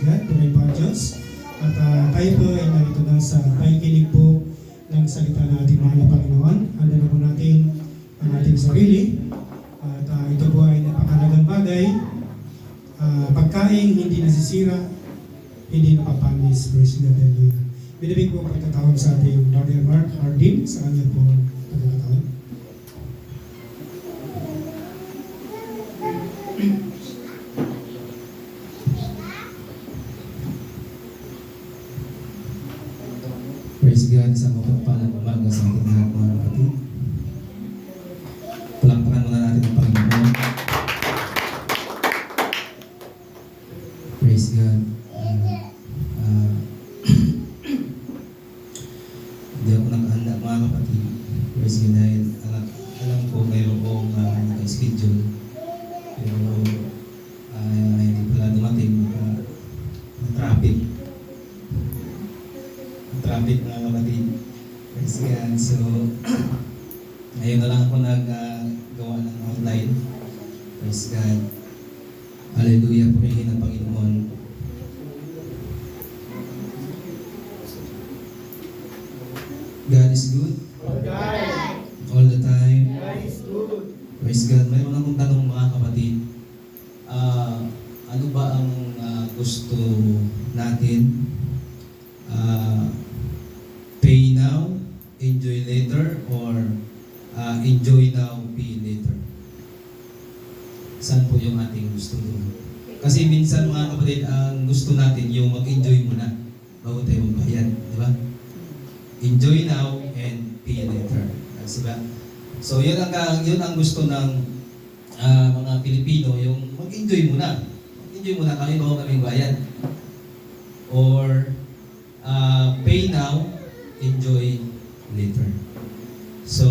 God, tuloy pa ang Diyos. At tayo po ay narito na sa pakikinig po ng salita ng ating mahal na Panginoon. Handa na po natin ang ating sarili. At ito po ay napakalagang bagay. Pagkain hindi nasisira, hindi napapanis. Praise God, hallelujah. Binibig po pagkatawag sa ating Brother Mark Hardin sa kanya po pagkatawag. Praise God sa mapagpalang umaga sa ating lahat mga kapatid. Palakpakan muna natin ang Panginoon. Praise God. Hindi ako nakahanda mga kapatid. Praise God dahil alam ko mayroong naka-schedule. Pero hindi pala dumating ng traffic. Traffic mga kapatid. Praise God. So, ngayon na lang ako naggawa ng online. Praise God. Hallelujah. Purihin ang Panginoon. God is good. All the time. God is good. Praise God. Mayroon akong tanong mga kapatid. Ano ba ang gusto natin? Pay now, enjoy later, or enjoy now, pay later? Saan po yung ating gusto doon? Kasi minsan mga kapatid, ang gusto natin yung mag-enjoy muna bago tayo magbayad, di ba? Enjoy now and pay later. Diba? So yun ang gusto ng mga Pilipino, yung mag-enjoy muna. Mag-enjoy muna kami bago kami bayad. Or pay now, enjoy later. So,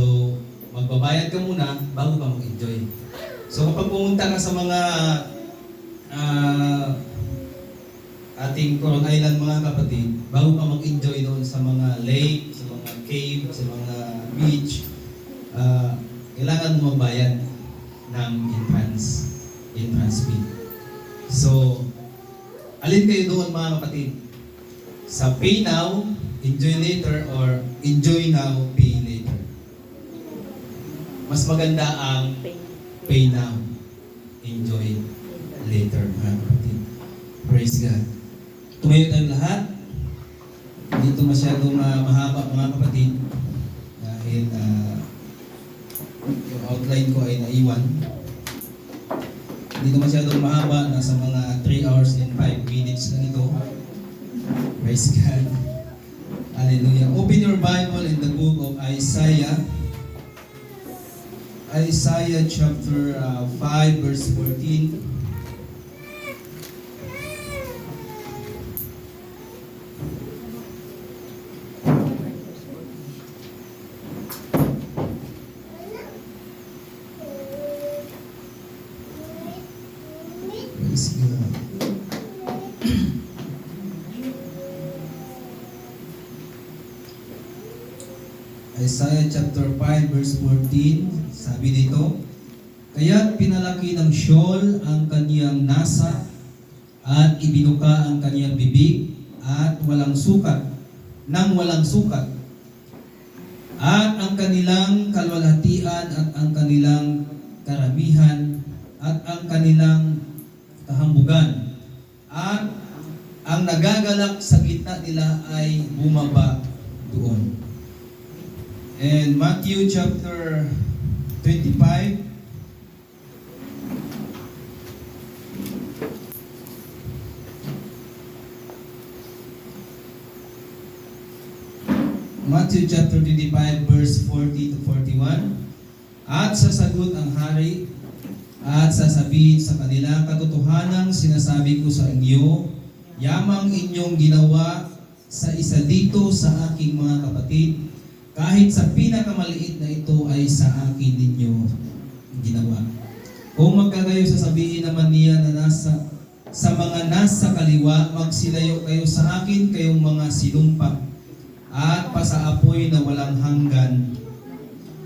magbabayad ka muna bago ka mag-enjoy. So, kapag pumunta ka sa mga ating Coron Island mga kapatid, bago ka mag-enjoy doon sa mga lake, sa mga cave, sa mga beach, kailangan mo magbayad ng entrance fee. So, alin kayo doon mga kapatid? Sa pay now, enjoy later, or enjoy now, pay later? Mas maganda ang pay now, enjoy later, mga kapatid. Praise God. Tumayo tayong lahat. Dito masyadong mahaba mga kapatid dahil yung outline ko ay naiwan. Dito masyadong mahaba, nasa mga 3 hours and 5 minutes lang ito. Praise God. Hallelujah. Open your Bible in the book of Isaiah. Isaiah chapter 5 verse 14. Praise God. Isaiah chapter 5 verse 14, sabi dito, "Kaya't pinalaki ng Sheol ang kaniyang nasa at ibinuka ang kaniyang bibig at walang sukat, at ang kanilang kalwalhatian at ang kanilang karamihan at ang kanilang kahambugan at ang nagagalak sa gitna nila ay bumaba doon." And Matthew chapter 25 Matthew chapter 25 verse 40 to 41. "At sasagot ang hari at sasabihin sa kanila, katotohanang sinasabi ko sa inyo, yamang inyong ginawa sa isa dito sa aking mga kapatid, kahit sa pinakamaliit na ito ay sa akin ninyo ginawa. Kung magkagayo sasabihin naman niya na sa mga nasa kaliwa, magsilayo kayo sa akin, kayong mga sinumpa, at pasaapoy na walang hanggan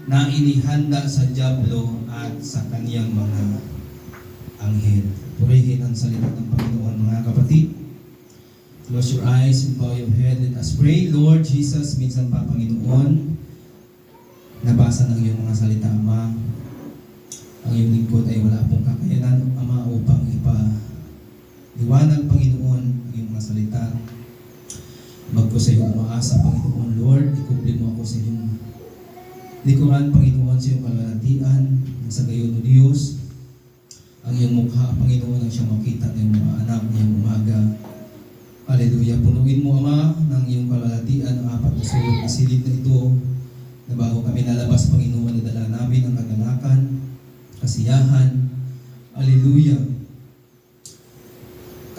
na inihanda sa dyablo at sa kaniyang mga anghel." Purihin ang salita ng Panginoon mga kapatid. Close your eyes and bow your head. Let us pray. Lord Jesus, minsan pa Panginoon, nabasa ng iyong mga salita, Ama. Ang iyong lingkod ay wala pong kakayanan, Ama, upang liwanag, Panginoon, ang iyong mga salita. Magko sa iyong umaasa, Panginoon, Lord, ikubli mo ako sa iyong likuran, Panginoon, sa iyong kalwalatian, sa gayon, O Diyos, ang iyong mukha, Panginoon, ang siyang makita ng iyong mga anak ngayong umaga. Hallelujah. Punuin mo, Ama, ng iyong kalwalatian ang apat na sulok na silid na ito, na bago kami nalabas, Panginoon, nadala namin ang kagalakan, kasiyahan, hallelujah,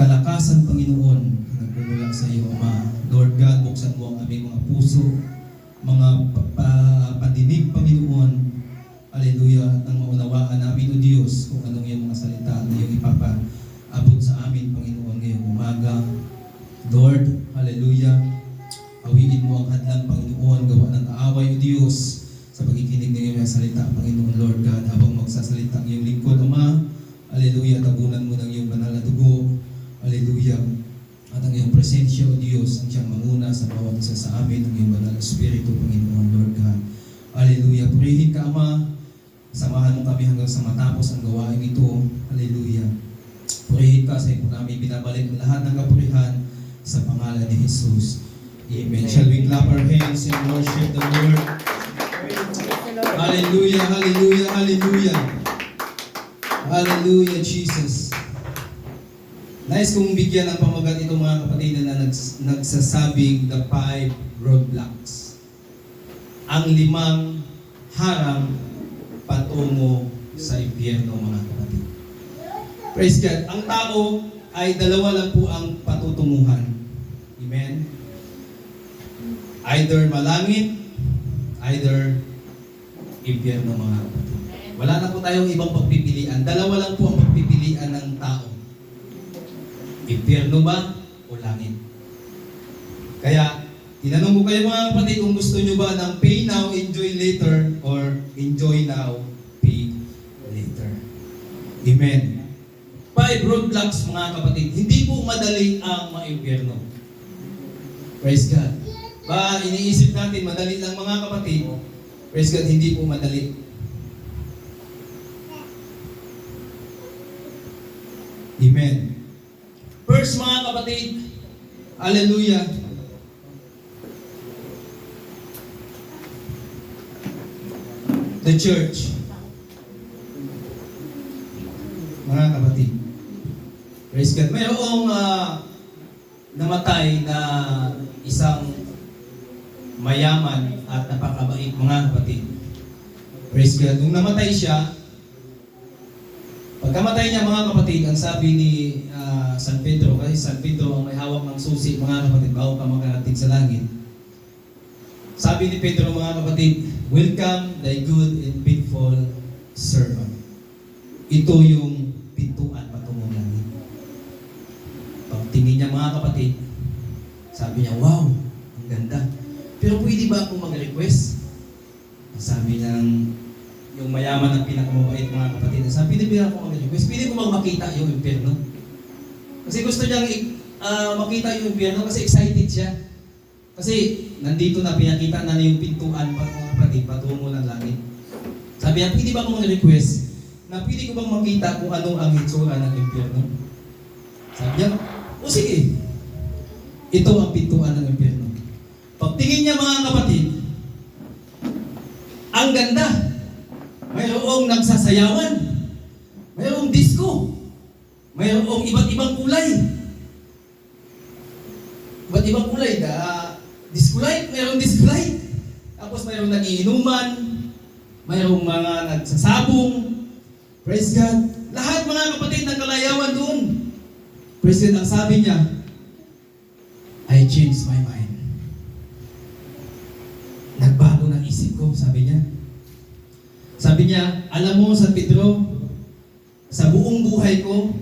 kalakasan, Panginoon, nagmumula sa iyo, Ama. Lord God, buksan mo ang aming mga puso, mga pandinig, Panginoon, hallelujah, nang maunawaan namin, O Diyos, kung anong iyong mga salita na iyong ipapaabot sa amin, Panginoon, ngayong umaga. Lord, hallelujah, awiin mo ang hadlang, Panginoon, gawa ng kaaway, O Diyos, sa pagkikinig ng iyong salita, Panginoon, Lord God, habang magsasalita ang iyong lingkod, Ama, hallelujah, tabunan mo ng iyong banal na dugo, hallelujah, at ang iyong presensya, O Diyos, ang siyang manguna sa bawat isa sa amin, ang iyong banal na Espiritu, Panginoon, Lord God, hallelujah, purihin ka, Ama, samahan mo kami hanggang sa matapos ang gawain ito, hallelujah, purihin ka, sa iyo po namin binabalik ang lahat ng kapurihan, sa pangalan ni Jesus. Amen. Shall we clap our hands and worship the Lord? Hallelujah, hallelujah, hallelujah. Hallelujah, Jesus. Nais kong bigyan ng pamagat itong mga kapatid na nagsasabing the 5 roadblocks. Ang 5 harang patungo sa impyerno, mga kapatid. Praise God. Ang tao ay 2 lang po ang patutunguhan. Amen? Either malangit, either impyerno, mga kapatid. Wala na po tayong ibang pagpipilian. 2 lang po ang pagpipilian ng tao. Impyerno ba o langit? Kaya, tinanong ko kayo, mga kapatid, kung gusto nyo ba ng pay now, enjoy later, or enjoy now, pay later. Amen. 5 roadblocks, mga kapatid. Hindi po madali ang maimpyerno. Praise God. Ba, iniisip natin, madali lang, mga kapatid. Praise God, hindi po madali. Amen. First, mga kapatid, hallelujah, the church. Mga kapatid, praise God. Mayroong namatay na isang mayaman at napakabait, mga kapatid. Praise God. Nung namatay siya, pagkamatay niya, mga kapatid, ang sabi ni San Pedro, kasi San Pedro ang may hawak ng susi, mga kapatid, bago ka makarating sa langit. Sabi ni Pedro, mga kapatid, welcome thy good and faithful servant. Ito yung pintuan patungong langit. Pagtingin niya, mga kapatid, sabi niya, wow, ang ganda. Pero pwede ba akong mag-request? Sabi ng yung mayaman ng pinakamabait, mga kapatid, sabi niya, ako mag-request, pwede ko bang makita yung impyerno? Kasi gusto niyang makita yung impyerno kasi excited siya. Kasi nandito na pinakita na yung pintuan, mga kapatid, patungo ng langit. Sabi niya, pwede ba akong mag-request na pwede ko bang makita kung ano ang hitsura ng impyerno? Sabi niya, o sige, ito ang pintuan ng impyerno. Pagtingin niya, mga kapatid, ang ganda. Mayroong nagsasayawan, mayroong disco, mayroong iba't ibang kulay. Iba't ibang kulay, disco light, mayroong disco light. Tapos mayroong nagiinuman, mayroong mga nagsasabong. Praise God. Lahat, mga kapatid, ng kalayawan doon. Praise God. Ang sabi niya, I changed my mind. Nagbago ng isip ko, sabi niya. Sabi niya, alam mo, San Pedro, sa buong buhay ko,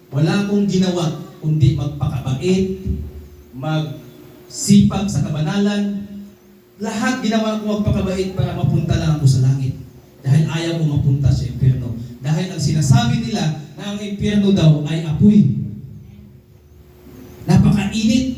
wala akong ginawa kundi magpakabait, magsipag sa kabanalan. Lahat ginawa ko magpakabait para mapunta lang ako sa langit. Dahil ayaw ko mapunta sa impyerno. Dahil ang sinasabi nila na ang impyerno daw ay apoy. Napakainit.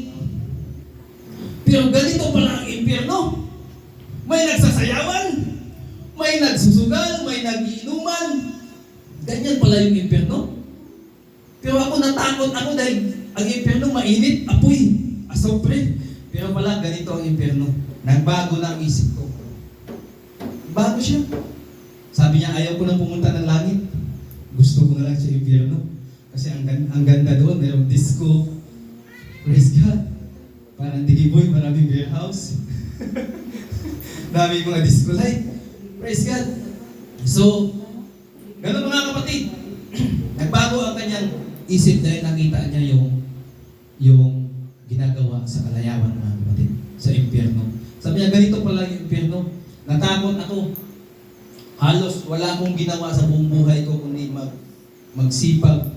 natakot ako dahil ang impyerno mainit, apoy, asopre. Pero pala, ganito ang impyerno. Nagbago na ang isip ko. Bago siya. Sabi niya, ayaw ko nang pumunta ng langit. Gusto ko na lang sa impyerno. Kasi ang ganda doon, mayroong disco. Praise God. Parang Digiboy, maraming warehouse. Dami mga disco light. Praise God. So, ganun mga kapatid. Nagbago ang kanyang isip dahil nakita niya yung ginagawa sa kalayawan mga kapatid, sa impyerno. Sabi niya, ganito pala yung impyerno. Natakot ako. Halos wala akong ginawa sa buong buhay ko kundi magsipag,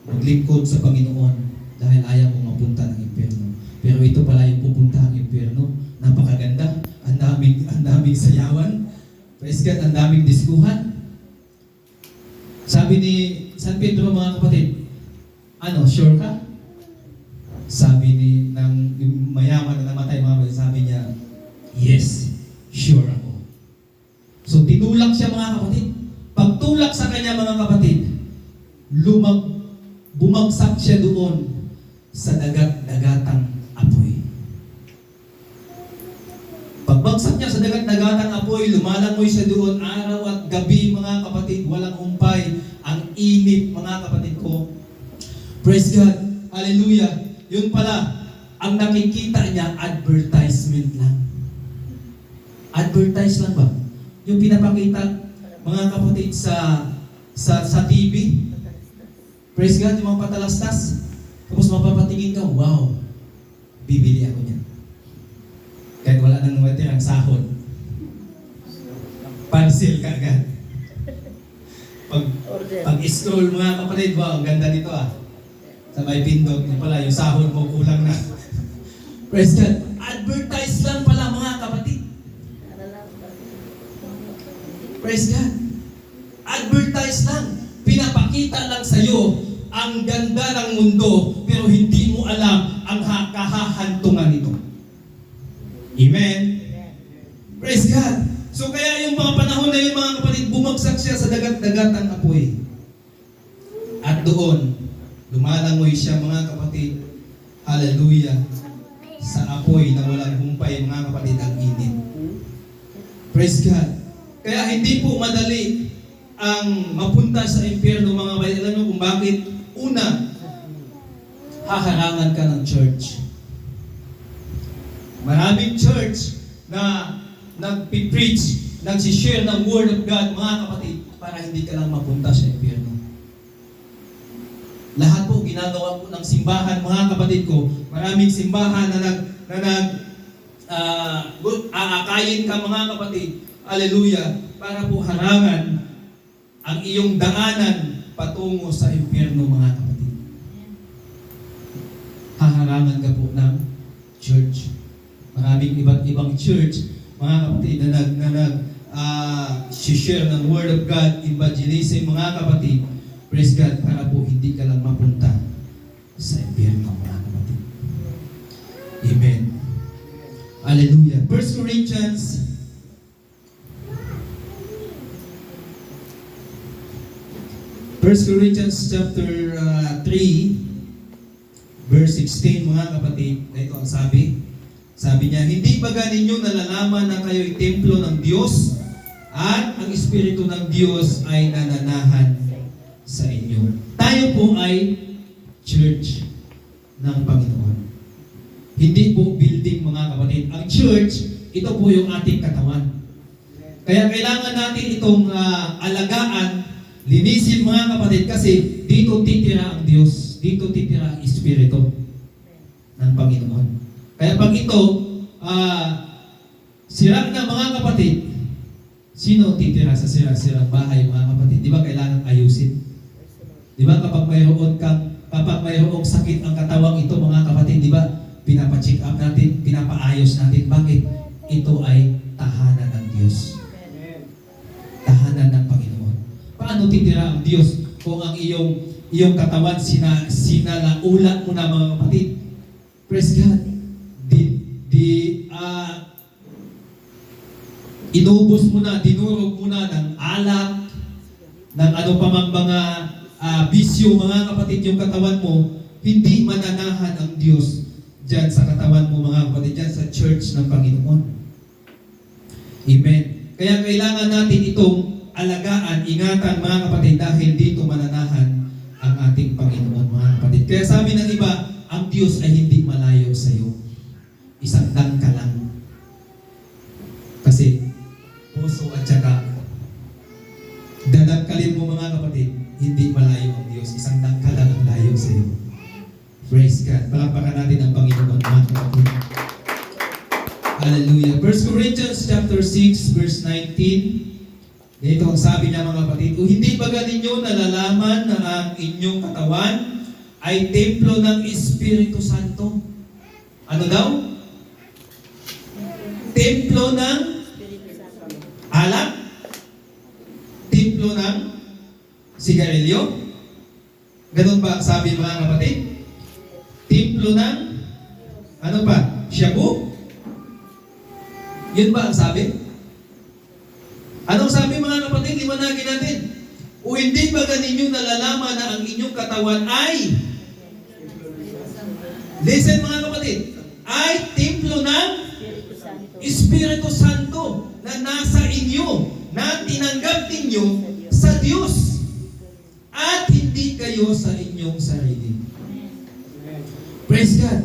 maglingkod sa Panginoon dahil ayaw kong mapunta ng impyerno. Pero ito pala yung pupunta ang impyerno. Napakaganda. Ang daming sayawan. Praise God, ang daming diskuhan. Sabi ni San Pedro mga kapatid, sure ka? Sabi ng mayaman na namatay mga kapatid, sabi niya, yes, sure ako. So tinulak siya mga kapatid. Pagtulak sa kanya mga kapatid, bumagsak siya doon sa dagat-dagatang apoy. Pagbagsak niya sa dagat-dagatang apoy, lumalangoy siya doon araw at gabi mga kapatid, walang humpay, ang init mga kapatid ko. Praise God, hallelujah. Yun pala, ang nakikita niya, advertisement lang. Advertise lang ba? Yung pinapakita mga kapatid sa TV. Praise God, yung mga patalastas. Tapos mapapatingin ka, wow, bibili ako niyan. Kahit wala nang matirang sahod. Parcel ka agad. Pag-scroll mga kapatid, wow, ang ganda nito ah. Sa may pindot, yun pala, yung sahod mo kulang na. Praise God. Advertise lang pala mga kapatid. Praise God. Advertise lang. Pinapakita lang sa'yo ang ganda ng mundo, pero hindi mo alam ang kahahantungan nito. Amen? Praise God. So kaya yung mga panahon na yun mga kapatid, bumagsak siya sa dagat-dagatang apoy. At doon, lumalangoy siya mga kapatid, hallelujah, sa apoy na walang humpay mga kapatid, ang init. Praise God. Kaya hindi po madali ang mapunta sa impyerno mga kapatid. Alam niyo kung bakit? Una, haharangan ka ng church. Maraming church na nagpipreach, nagsishare ng Word of God, mga kapatid, para hindi ka lang mapunta sa impyerno. Lahat po ginagawa po ng simbahan, mga kapatid ko. Maraming simbahan na aakayin ka mga kapatid. Hallelujah. Para po harangan ang iyong daanan patungo sa impyerno mga kapatid. Haharangan ka po ng church. Maraming iba't ibang church, mga kapatid, na share ng Word of God, evangelism, mga kapatid. Praise God, para po hindi ka lang mapunta sa impyerno, mga kapatid. Amen. Hallelujah. 1 Corinthians chapter 3, verse 16, mga kapatid, ito ang sabi. Sabi niya, hindi ba ninyo nalalaman na kayo'y templo ng Diyos at ang Espiritu ng Diyos ay nananahan sa inyo? Tayo po ay church ng Panginoon. Hindi po building mga kapatid. Ang church, ito po yung ating katawan. Kaya kailangan natin itong alagaan, linisin mga kapatid, kasi dito titira ang Diyos. Dito titira ang Espiritu ng Panginoon. Kaya pag ito, sira na mga kapatid, sino titira sa sira-sirang bahay mga kapatid? Di ba kailangan ayusin? Di ba kapag mayroong sakit ang katawang ito mga kapatid, di ba pinapacheck up natin, pinapaayos natin. Bakit? Ito ay tahanan ng Diyos. Tahanan ng Panginoon. Paano titira ang Diyos kung ang iyong katawan sinalaulat mo na mga kapatid? Praise God. Inubos mo na, dinurog mo na ng alak, ng ano pa mang mga bisyo, mga kapatid, yung katawan mo, hindi mananahan ang Diyos dyan sa katawan mo, mga kapatid, dyan sa church ng Panginoon. Amen. Kaya kailangan natin itong alagaan, ingatan, mga kapatid, dahil dito mananahan ang ating Panginoon, mga kapatid. Kaya sabi ng iba, ang Diyos ay hindi malayo sa iyo. Isang dangka lang. Kasi puso at saka dadangkalin mo, mga kapatid, hindi malayo ang Diyos. Isang dangka lang ang layo sa iyo. Praise God. Palakpakan natin ang Panginoon, mga kapatid. Hallelujah. 1 Corinthians chapter 6 verse 19. Dito ang sabi niya, mga kapatid, o hindi ba ninyo nalalaman na ang inyong katawan ay templo ng Espiritu Santo? Ano daw? Templo ng alak? Templo ng sigarilyo? Ganun ba ang sabi, mga kapatid? Templo ng ano pa? Shabu? Yun ba ang sabi? Anong sabi, mga kapatid? Liwanagin natin. O hindi ba ninyo nalalaman na ang inyong katawan ay, listen, mga kapatid, ay templo ng Espiritu Santo na nasa inyo, na tinanggap ninyo sa Diyos, at hindi kayo sa inyong sarili. Praise God.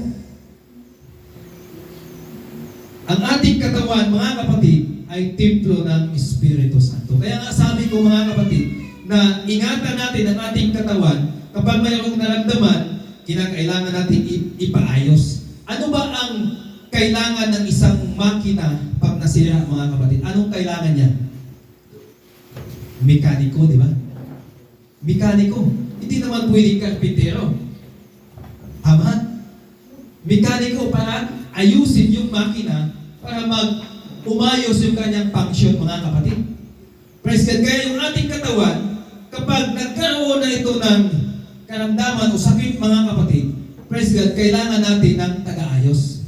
Ang ating katawan, mga kapatid, ay templo ng Espiritu Santo. Kaya nga sabi ko, mga kapatid, na ingatan natin ang ating katawan kapag mayroong naramdaman, kinakailangan natin ipaayos. Ano ba ang kailangan ng isang makina pag nasira, mga kapatid? Anong kailangan niya? Mekaniko, di ba? Mekaniko. Hindi naman pwedeng karpintero. Tama? Mekaniko para ayusin yung makina para umayos yung kanyang function, mga kapatid. Praise God. Kaya yung ating katawan, kapag nagkaroon na ito ng karamdaman o sakit, mga kapatid, praise God, kailangan natin ng taga-ayos.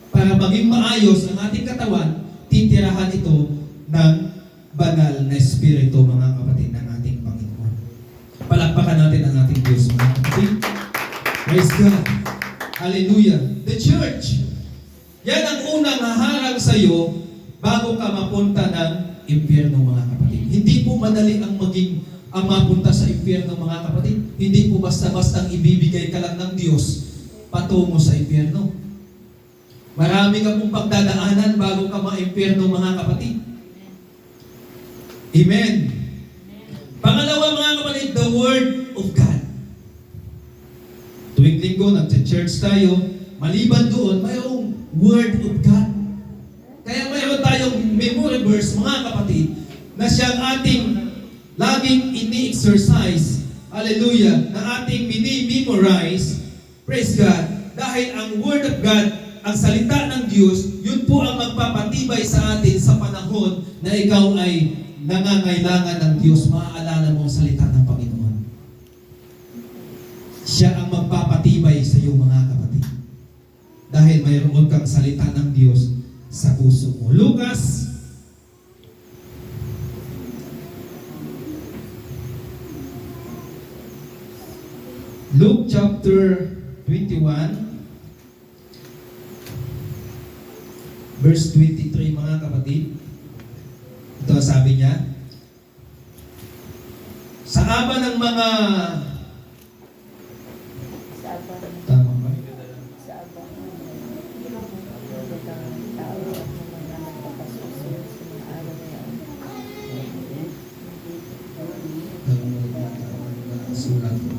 Para maging maayos ang ating katawan, titirahan ito ng banal na espiritu, mga kapatid, ng ating Panginoon. Palakpakan natin ang ating Diyos, mga kapatid. Praise God. Hallelujah. The church, yan ang unang haharang sa iyo bago ka mapunta ng impyerno, mga kapatid. Hindi po madali ang mapunta sa impyerno, mga kapatid. Hindi po basta-basta ibibigay ka lang ng Diyos patungo sa impyerno. Marami ka pong pagdadaanan bago ka ma-impyerno, mga kapatid. Amen. Pangalawa, mga kapatid, the Word of God. Tuwing linggo, nag-church tayo, maliban doon, mayroong Word of God. Kaya mayroon tayong memory verse, mga kapatid, na siyang ating laging ini-exercise, hallelujah, na ating mini-memorize, praise God, dahil ang Word of God, ang salita ng Diyos, yun po ang magpapatibay sa atin sa panahon na ikaw ay nangangailangan ng Diyos. Maaalala mo ang salita ng Panginoon. Siya ang magpapatibay sa iyo, mga kapatid. Dahil mayroon kang salita ng Diyos sa puso mo. Luke chapter 21 verse 23, mga kapatid. Ito sabi niya, sa aba ng mga tama ba? Sulat ko.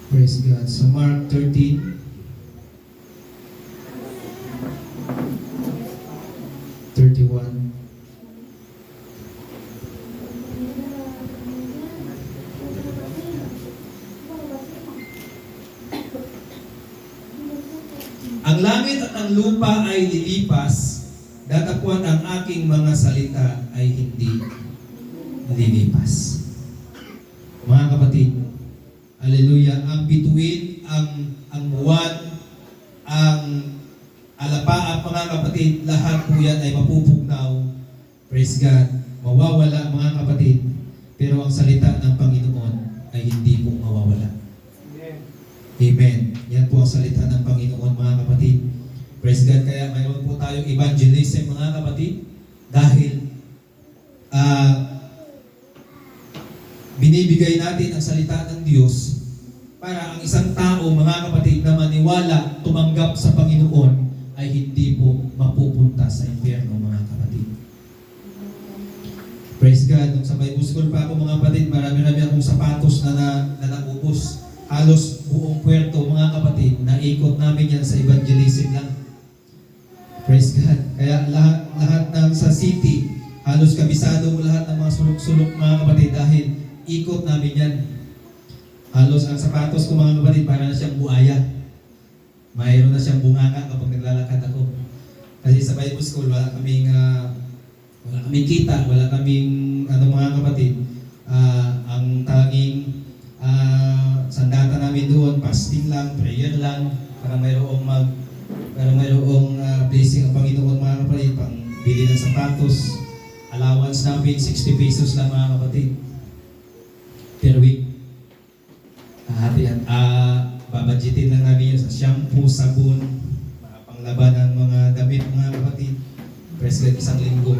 Praise God. So Mark 13 31. Ang langit at ang lupa ay lilipas, datapwat ang aking mga salita ay hindi lilipas. Mga kapatid, hallelujah, ang bituin, ang ang buwan, ang alapaap, mga kapatid, lahat po yan ay mapupugnaw. Praise God. Mawawala, mga kapatid. Pero ang salita ng Panginoon ay hindi po mawawala. Amen. Yan po ang salita ng Panginoon, mga kapatid. Praise God. Kaya mayroon po tayong evangelism, mga kapatid. Dahil binibigay natin ang salita ng Diyos para ang isang tao, mga kapatid, na maniwala, tumanggap sa Panginoon, ay hindi po mapupunta sa impyerno, mga kapatid. Praise God. Nung sa Bible School pa ako, mga kapatid, marami-rami akong sapatos na naubos. Halos buong puerto, mga kapatid, naikot namin yan sa evangelism lang. Praise God. Kaya lahat ng sa city, halos kabisado mo lahat ng mga sulok-sulok, mga kapatid, dahil ikot namin yan. Halos ang sapatos ko, mga kapatid, para na siyang buaya. Mayroon na siyang bunganga kapag naglalakad ako. Kasi sa Bible School, wala kaming kita, wala kaming, mga kapatid, ang tanging sandata namin doon, fasting lang, prayer lang, para mayroong blessing ang Panginoon, mga kapatid, pang bili ng sapatos, allowance namin, 60 pesos lang, mga kapatid, per week. Babadgetin lang namin yun sa shampoo, sabon, mga panglaban ng mga damit, mga kapatid. Praise God, isang linggo.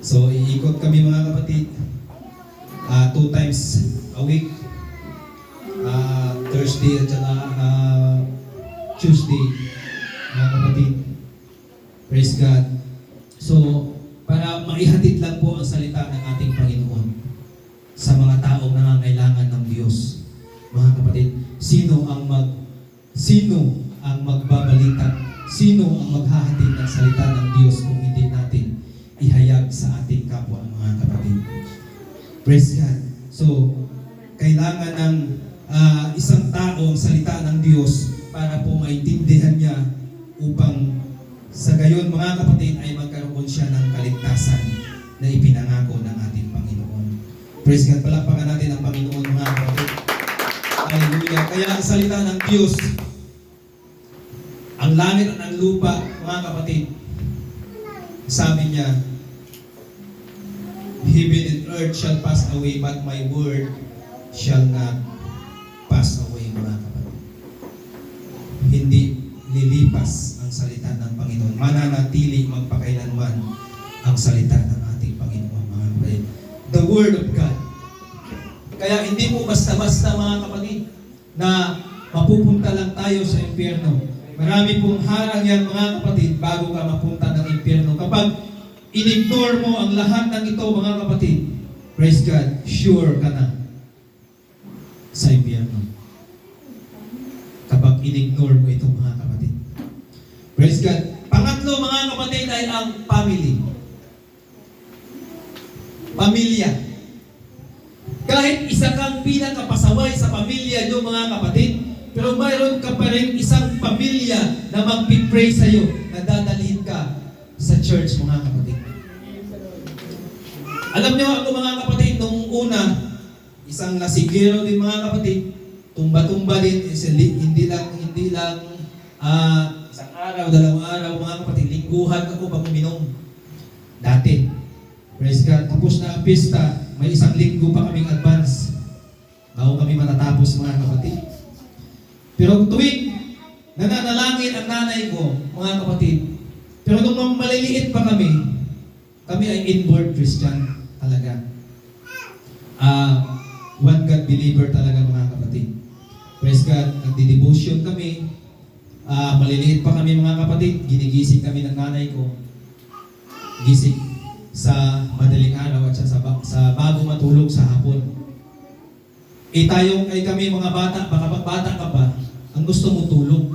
So, iikot kami, mga kapatid, 2 times a week. Thursday at saka Tuesday, mga kapatid. Praise God. So, para maihatid lang po ang salita ng ating Panginoon sa mga taong nangangailangan ng Diyos. Mga kapatid, sino ang magbabalita? Sino ang maghahatid ng salita ng Diyos kung hindi natin ihayag sa ating kapwa, mga kapatid? Praise God. So, kailangan ng isang tao ang salita ng Diyos para po maintindihan niya upang sa gayon, mga kapatid, ay magkaroon siya ng kaligtasan na ipinangako ng ating Panginoon. Praise God. Palakpakan natin ang Panginoon, mga kapatid. Hallelujah. Kaya ang salita ng Diyos, ang langit at ang lupa, mga kapatid, sabi niya, heaven and earth shall pass away, but my word shall not pass away, mga kapatid. Hindi lilipas ang salita ng Panginoon. Mananatili magpakailanman ang salita ng ating Panginoon, mga kapatid. The Word of God. Kaya hindi po basta-basta, mga kapatid, na mapupunta lang tayo sa impyerno. Marami pong harang yan, mga kapatid, bago ka mapunta ng impyerno. Kapag in-ignore mo ang lahat ng ito, mga kapatid, praise God, sure ka na sa impyerno. Kapag in-ignore mo ito, mga kapatid. Praise God. Pangatlo, mga kapatid, ay ang family. Pamilya. Kahit isa kang pinakapasaway sa pamilya nyo, mga kapatid, pero mayroon ka pa rin isang pamilya na magpipray sa'yo, na dadalhin ka sa church, mga kapatid. Alam nyo ako, mga kapatid, nung una, isang lasigero din, mga kapatid, tumba-tumba din, hindi lang isang araw, 2 araw, mga kapatid, lingguhan ako pag uminom. Dati. Praise God. Tapos na ang pista, may 1 linggo pa kaming advance bago kami matatapos, mga kapatid. Pero tuwing nananalangin ang nanay ko, mga kapatid, pero nung maliliit pa kami ay inward Christian talaga. One God believer talaga, mga kapatid. Praise God. Nagdi-devotion kami. Maliliit pa kami, mga kapatid. Ginigising kami ng nanay ko. Gising sa madaling araw at sa bago matulog sa hapon. Ay kami mga bata, baka pag bata ka pa, ang gusto mo tulog.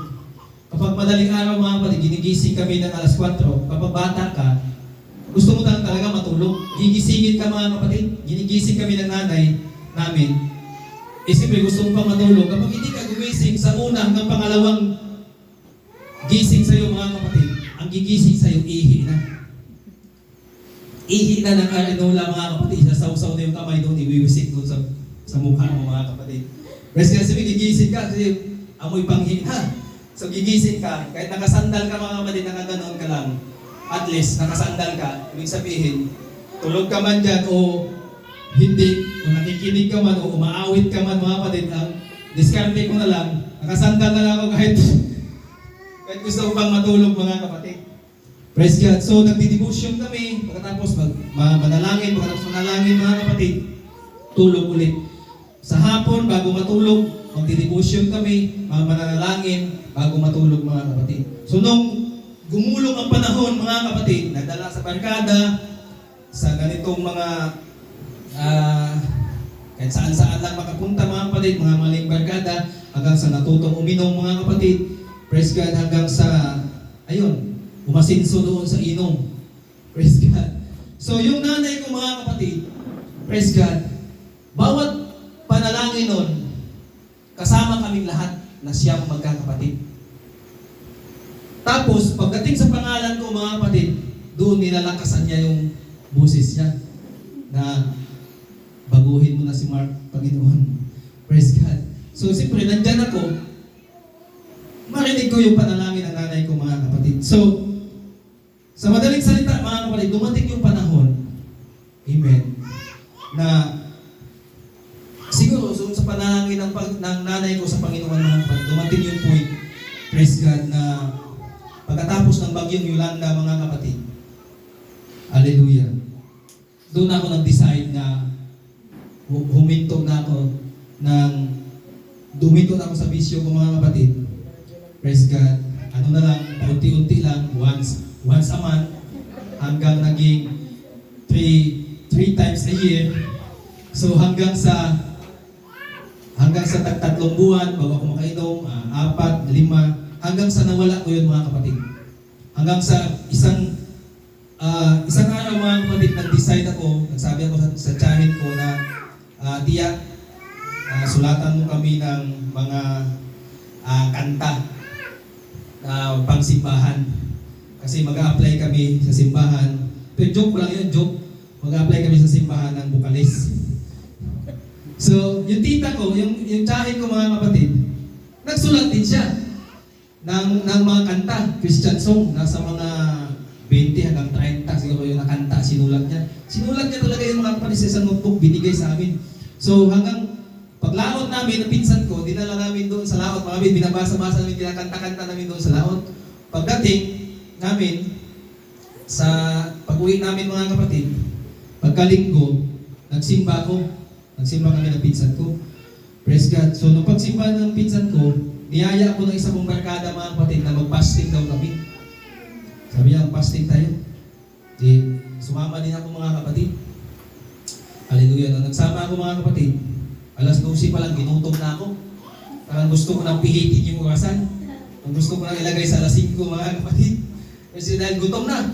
Kapag madaling araw, mga kapatid, ginigising kami ng 4:00. Kapag bata ka, gusto mo talaga matulog. Gigisingin ka, mga kapatid. Ginigising kami ng nanay namin. Siyempre, gusto mo pang matulog. Kapag hindi ka gumising sa una hanggang pangalawang gising sa'yo, mga kapatid, ang gigising sa'yo, ihi na. Ihi na ng arenola, mga kapatid. Sasawsaw na yung kamay doon, iwiwisik doon sa mukha mo, mga kapatid. Kasi sabi, gigising ka, kasi amoy panghina. So gigising ka, kahit nakasandal ka mga kapatid, nakaganon ka lang, at least nakasandal ka, ibig sabihin, tulog ka man dyan o hindi, kung nakikinig ka man o umaawit ka man mga kapatid, ang diskarte ko na lang, nakasandal na lang ako kahit gusto ko pang matulog mga kapatid. Praise God. So nagdi-devotion kami, pagkatapos manalangin, pagkatapos manalangin mga kapatid, tulog ulit. Sa hapon, bago matulog, magdi-devotion kami, mananalangin, bago matulog mga kapatid. So nung gumulong ang panahon mga kapatid, nagdala sa barkada, sa ganitong mga kahit saan-saan lang makapunta mga kapatid, mga maling barkada, hanggang sa natutong uminom mga kapatid. Praise God, hanggang sa, ayun, umasinso doon sa inom. Praise God. So yung nanay ko mga kapatid, praise God, bawat panalangin nun, kasama kaming lahat na siyang magkakapatid. Tapos, pagdating sa pangalan ko mga kapatid, doon nilalakasan niya yung boses niya na baguhin mo na si Mark, Panginoon. Praise God. So, siyempre, nandyan ako, marinig ko yung panalangin ng nanay ko mga kapatid. So, sa madaling salita mga kapatid, dumating yung panahon, amen, na siguro, so sa panalangin ng nanay ko sa Panginoon mga kapatid, dumating yung point, praise God, na pagkatapos ng bagyong Yolanda mga kapatid, hallelujah, doon ako nag-decide na huminto na ako sa bisyo ko mga kapatid. Praise God. Ano na lang, paunti-unti lang, once a month, hanggang naging three times a year. So hanggang sa 3 buwan bago ako makainom, 4, 5, hanggang sa nawala ko yun mga kapatid. Hanggang sa isang araw mga kapatid, nag-decide ako, nagsabi ako sa tiyahin ko na, tiya, sulatan mo kami ng mga kanta na pangsimbahan. Kasi mag-a-apply kami sa simbahan. Pero joke lang yun, joke. Mag-a-apply kami sa simbahan ng bukalis. So, yung tita ko, yung tiyahin ko mga kapatid, nagsulat din siya ng mga kanta, Christian song, nasa mga 20 hanggang 30 siguro yung nakanta, sinulat niya. Sinulat niya talaga yung mga kapatid sa isang notebook, binigay sa amin. So, hanggang paglaot namin, ang pinsan ko, dinala namin doon sa laot, mga kapatid, binabasa-basa namin, kinakanta-kanta namin doon sa laot. Pagdating namin, sa pag-uwi namin mga kapatid, pagkalinggo, nagsimba kami ng pinsan ko. Praise God. So, nung pagsimba ng pinsan ko, niyaya ako ng isa kong barkada mga kapatid na mag-fasting daw kami. Sabi niya, fasting tayo. Di, sumama din ako mga kapatid. Hallelujah. Nung nagsama ako mga kapatid, alas 12 pa lang, ginutom na ako. Parang gusto ko nang pihitin yung orasan. Ang gusto ko nang ilagay sa alas 5 mga kapatid. Kasi dahil gutom na.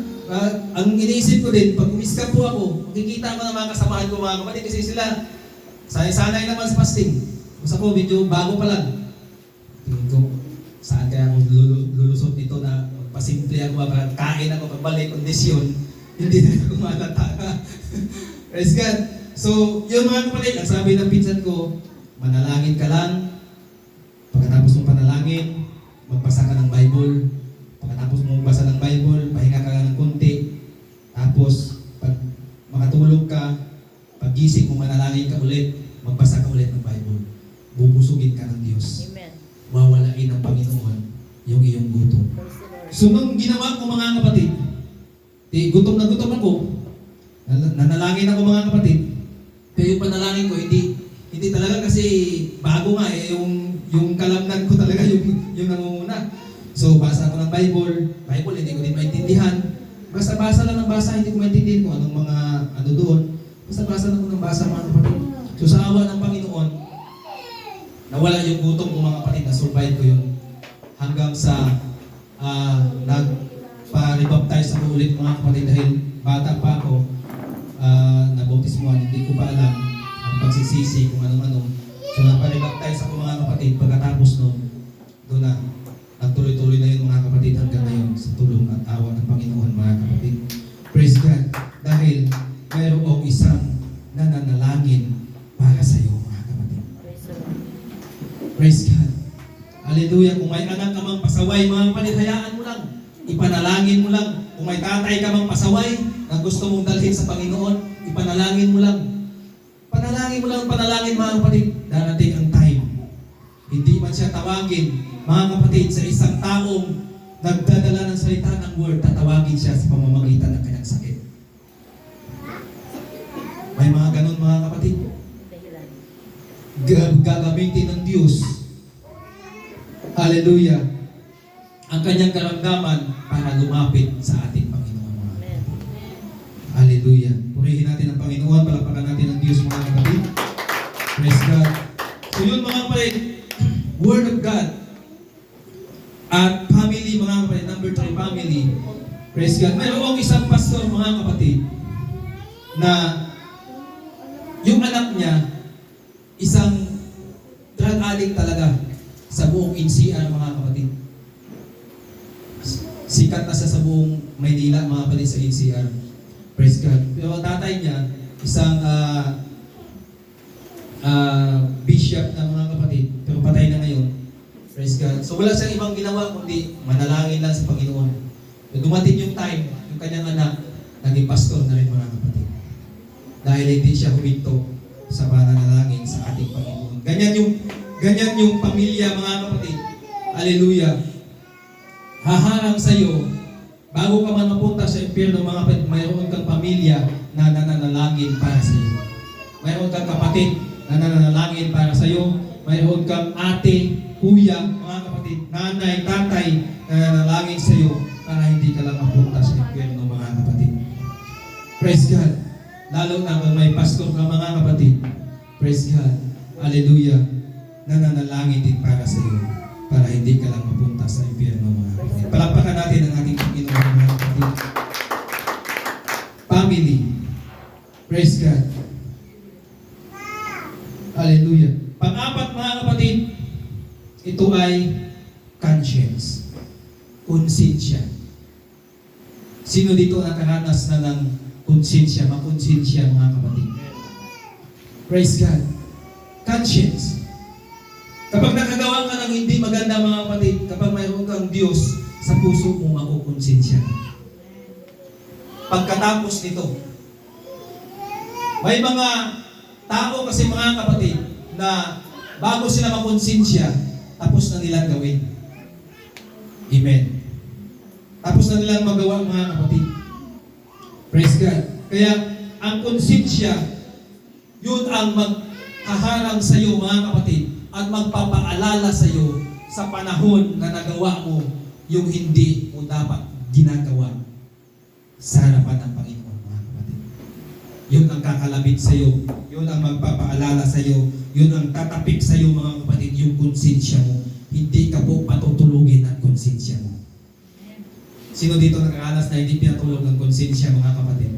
Ang iniisip ko din, pag umiska po ako, makikita ko na mga kasamahan ko mga kapatid kasi sila sanay naman sa fasting. Basta ko, medyo bago pa lang. Tingin ko, saan kaya ako lulusot nito na pasimple ako, kain ako, pagbalik, kondisyon, hindi na ako malata. Praise God. So, yung mga kapatid, ang sabi ng pinsan ko, manalangin ka lang, pagkatapos mong panalangin, magbasa ka ng Bible, pagkatapos mong magbasa ng Bible, pahinga ka lang ng konti, tapos, pag makatulog ka, pag-gising mo, manalangin ka ulit, magbasa ka ulit ng Bible, bubusugin ka ng Diyos. Amen. Wawalain ng Panginoon yung iyong gutom. So, nung ginawa ko mga kapatid, gutom na gutom ako, nanalangin ako mga kapatid, pero yung panalangin ko, hindi talaga kasi bago nga yung kalamnan ko talaga yung nangunguna. So, basa ko ng Bible, hindi ko din maintindihan. Basta-basa lang ng basa, hindi ko maintindihan kung anong mga ano doon. Basta-basa lang ko ng basa mga kapatid. So, sa awa ng Panginoon, nawala yung gutom ko mga kapatid, na-survive ko yun. Hanggang sa nagpa-rebaptize ako ulit mga kapatid dahil bata pa ako, nabautismuhan, hindi ko pa alam ang pagsisisi kung anong-ano. So, nagpa-rebaptize ako mga kapatid, pagkatapos nun, doon na, nagtuloy-tuloy na yun mga kapatid hanggang ngayon sa tulong at awa ng Panginoon mga kapatid. Praise God. Dahil mayroong isang nananalangin para sa iyo mga kapatid. Praise God. Hallelujah. pasaway, mga kapatid, hayaan mo lang. Ipanalangin mo lang. Kung may tatay ka mang pasaway na gusto mong dalhin sa Panginoon, ipanalangin mo lang. Panalangin mo lang, panalangin mga kapatid. Darating ang time. Hindi man siya tawagin, mga kapatid, sa isang taong nagdadala ng salita ng word, tatawagin siya sa pamamagitan ng kanyang sakit. May mga ganun mga kapatid. Gagamitin ng Diyos. Hallelujah. Ang kanyang karamdaman para lumapit sa ating Panginoon. Hallelujah. Purihin natin ang Panginoon, palakpakan natin ang Diyos mga kapatid. Praise God. So yun mga kapatid, Word of God. At family mga kapatid, number 3, family. Praise God. Mayroong isang pastor mga kapatid na yung anak niya, isang drug addict talaga sa buong NCR mga kapatid. Sikat na siya sa buong Maynila mga kapatid sa NCR. Praise God. Pero ang tatay niya, isang bishop na mga kapatid, pero patay na ngayon. Praise God. So wala siyang ibang ginawa kundi manalangin lang sa Panginoon. So, dumating yung time, yung kanyang anak, naging pastor na rin mga kapatid. Dahil hindi siya huminto sa pananalangin sa ating Panginoon. Ganyan yung pamilya mga kapatid. Hallelujah. Haharang sa iyo, bago ka man mapunta sa impyerno mga kapatid, mayroon kang pamilya na nananalangin para sa iyo. Mayroon kang kapatid na nananalangin para sa iyo. Mayroon kang ate, kuya, mga kapatid, nanay, tatay na nananalangin sa iyo para hindi ka lang mapunta sa impyerno mga kapatid. Praise God. Lalo na kung may pastor ka mga kapatid. Praise God. Hallelujah. Nananalangin din para sa iyo para hindi ka lang mapunta sa impyerno mga kapatid. Palakpakan natin ang ating Panginoon mga kapatid. Family. Praise God. Hallelujah. Pang-apat mga kapatid, ito ay conscience. Konsensya. Sino dito nakaranas na ng konsensya, makonsensya mga kapatid? Praise God. Conscience. Kapag nakagawa ka ng hindi maganda mga kapatid, kapag mayroon kang Diyos sa puso mo, makukonsensya. Pagkatapos nito, may mga tao kasi mga kapatid na bago sila makonsensya, tapos na nilang gawin. Amen. Tapos na nilang magawa mga kapatid. Praise God. Kaya ang konsensya, yun ang maghaharang sa iyo mga kapatid at magpapaalala sa iyo sa panahon na nagawa mo yung hindi mo dapat ginagawa sa harapan ng Panginoon mga kapatid. Yun ang kakalabit sa iyo. Yun ang magpapaalala sa iyo. Yun ang tatapik sa iyo mga kapatid, yung konsensya mo. Hindi ka po patutulugin ang konsensya mo. Sino dito nakaranas na hindi pinatulog ng konsensya mga kapatid?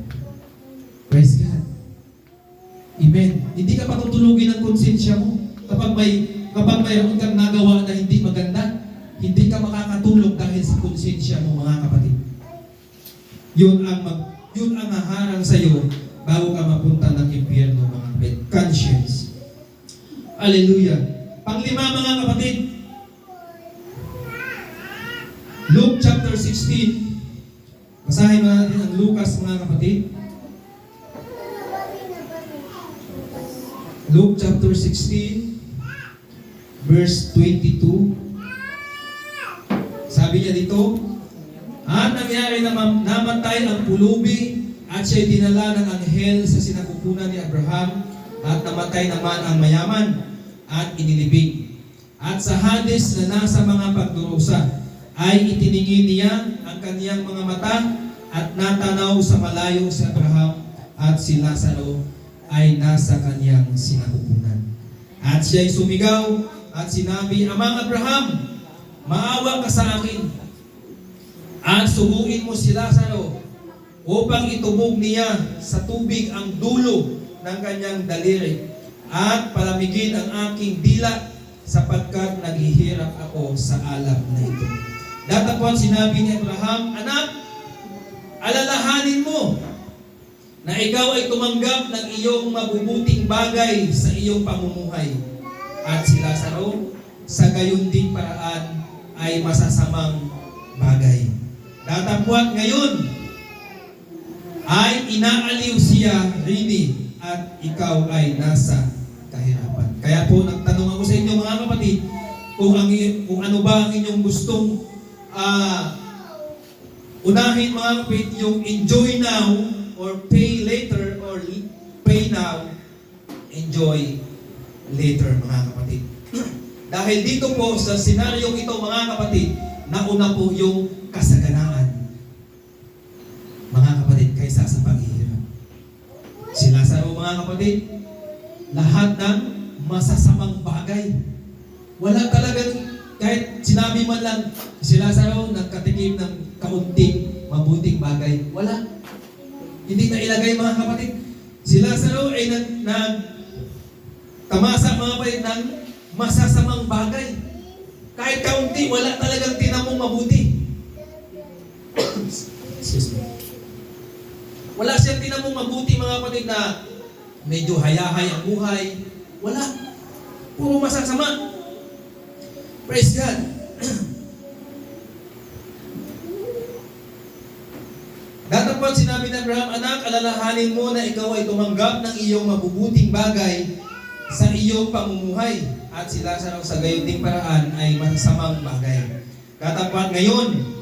Praise God. Amen. Hindi ka patutulugin ang konsensya mo. Kapag mayroon kang nagawa na hindi maganda, hindi ka makakatulog dahil sa konsensya mo mga kapatid. Yun ang haharang sa iyo bago ka mapunta ng impyerno mga kapatid. Conscience. Hallelujah. Panglima mga kapatid, Luke chapter 16. Basahin mo natin ang Lucas mga kapatid. Luke chapter 16 verse 22. Sabi niya dito, at nangyari na namatay ang pulubi at siya'y dinala ng anghel sa sinapupunan ni Abraham at namatay naman ang mayaman at inilibing. At sa Hades na nasa mga pagdurusa ay itiningin niya ang kaniyang mga mata at natanaw sa malayo si Abraham at si Lazaro ay nasa kaniyang sinapupunan. At siya'y sumigaw at sinabi, Amang Abraham, maawa ka sa akin at subuin mo si Lazaro upang itubog niya sa tubig ang dulo ng kanyang daliri at palamigin ang aking dila sapagkat naghihirap ako sa alab na ito. Datapon sinabi ni Abraham, Anak, alalahanin mo na ikaw ay tumanggap ng iyong mabubuting bagay sa iyong pamumuhay. At si Lazaro, sa gayon ding paraan ay masasamang bagay. Datapwat ngayon ay inaaliw siya rini at ikaw ay nasa kahirapan. Kaya po nagtanong ako sa inyo mga kapatid, kung ano ba ang inyong gustong unahin mga kapatid, yung enjoy now or pay later or pay now, enjoy later mga kapatid. Dahil dito po sa senaryong ito mga kapatid, nauna po yung kasaganaan mga kapatid kaysa sa paghihirap. Si Lazaro mga kapatid, lahat ng masasamang bagay. Wala talagang, kahit sinabi man lang, si Lazaro nagkatikim ng kaunting mabuting bagay. Wala. Hindi na ilagay mga kapatid. Si Lazaro ay tamasa mga kapatid ng masasamang bagay. Kahit kaunti, wala talagang tinamong mabuti. Excuse me. Wala siyang tinamong mabuti mga kapatid na medyo hayahay ang buhay. Wala. Puro masasama. Praise God. Datapwat sinabi ng Abraham, anak, alalahanin mo na ikaw ay tumanggap ng iyong mabubuting bagay sa iyong pamumuhay. At si Lazaro sa gayon ding paraan ay masasamang bagay. Datapwat ngayon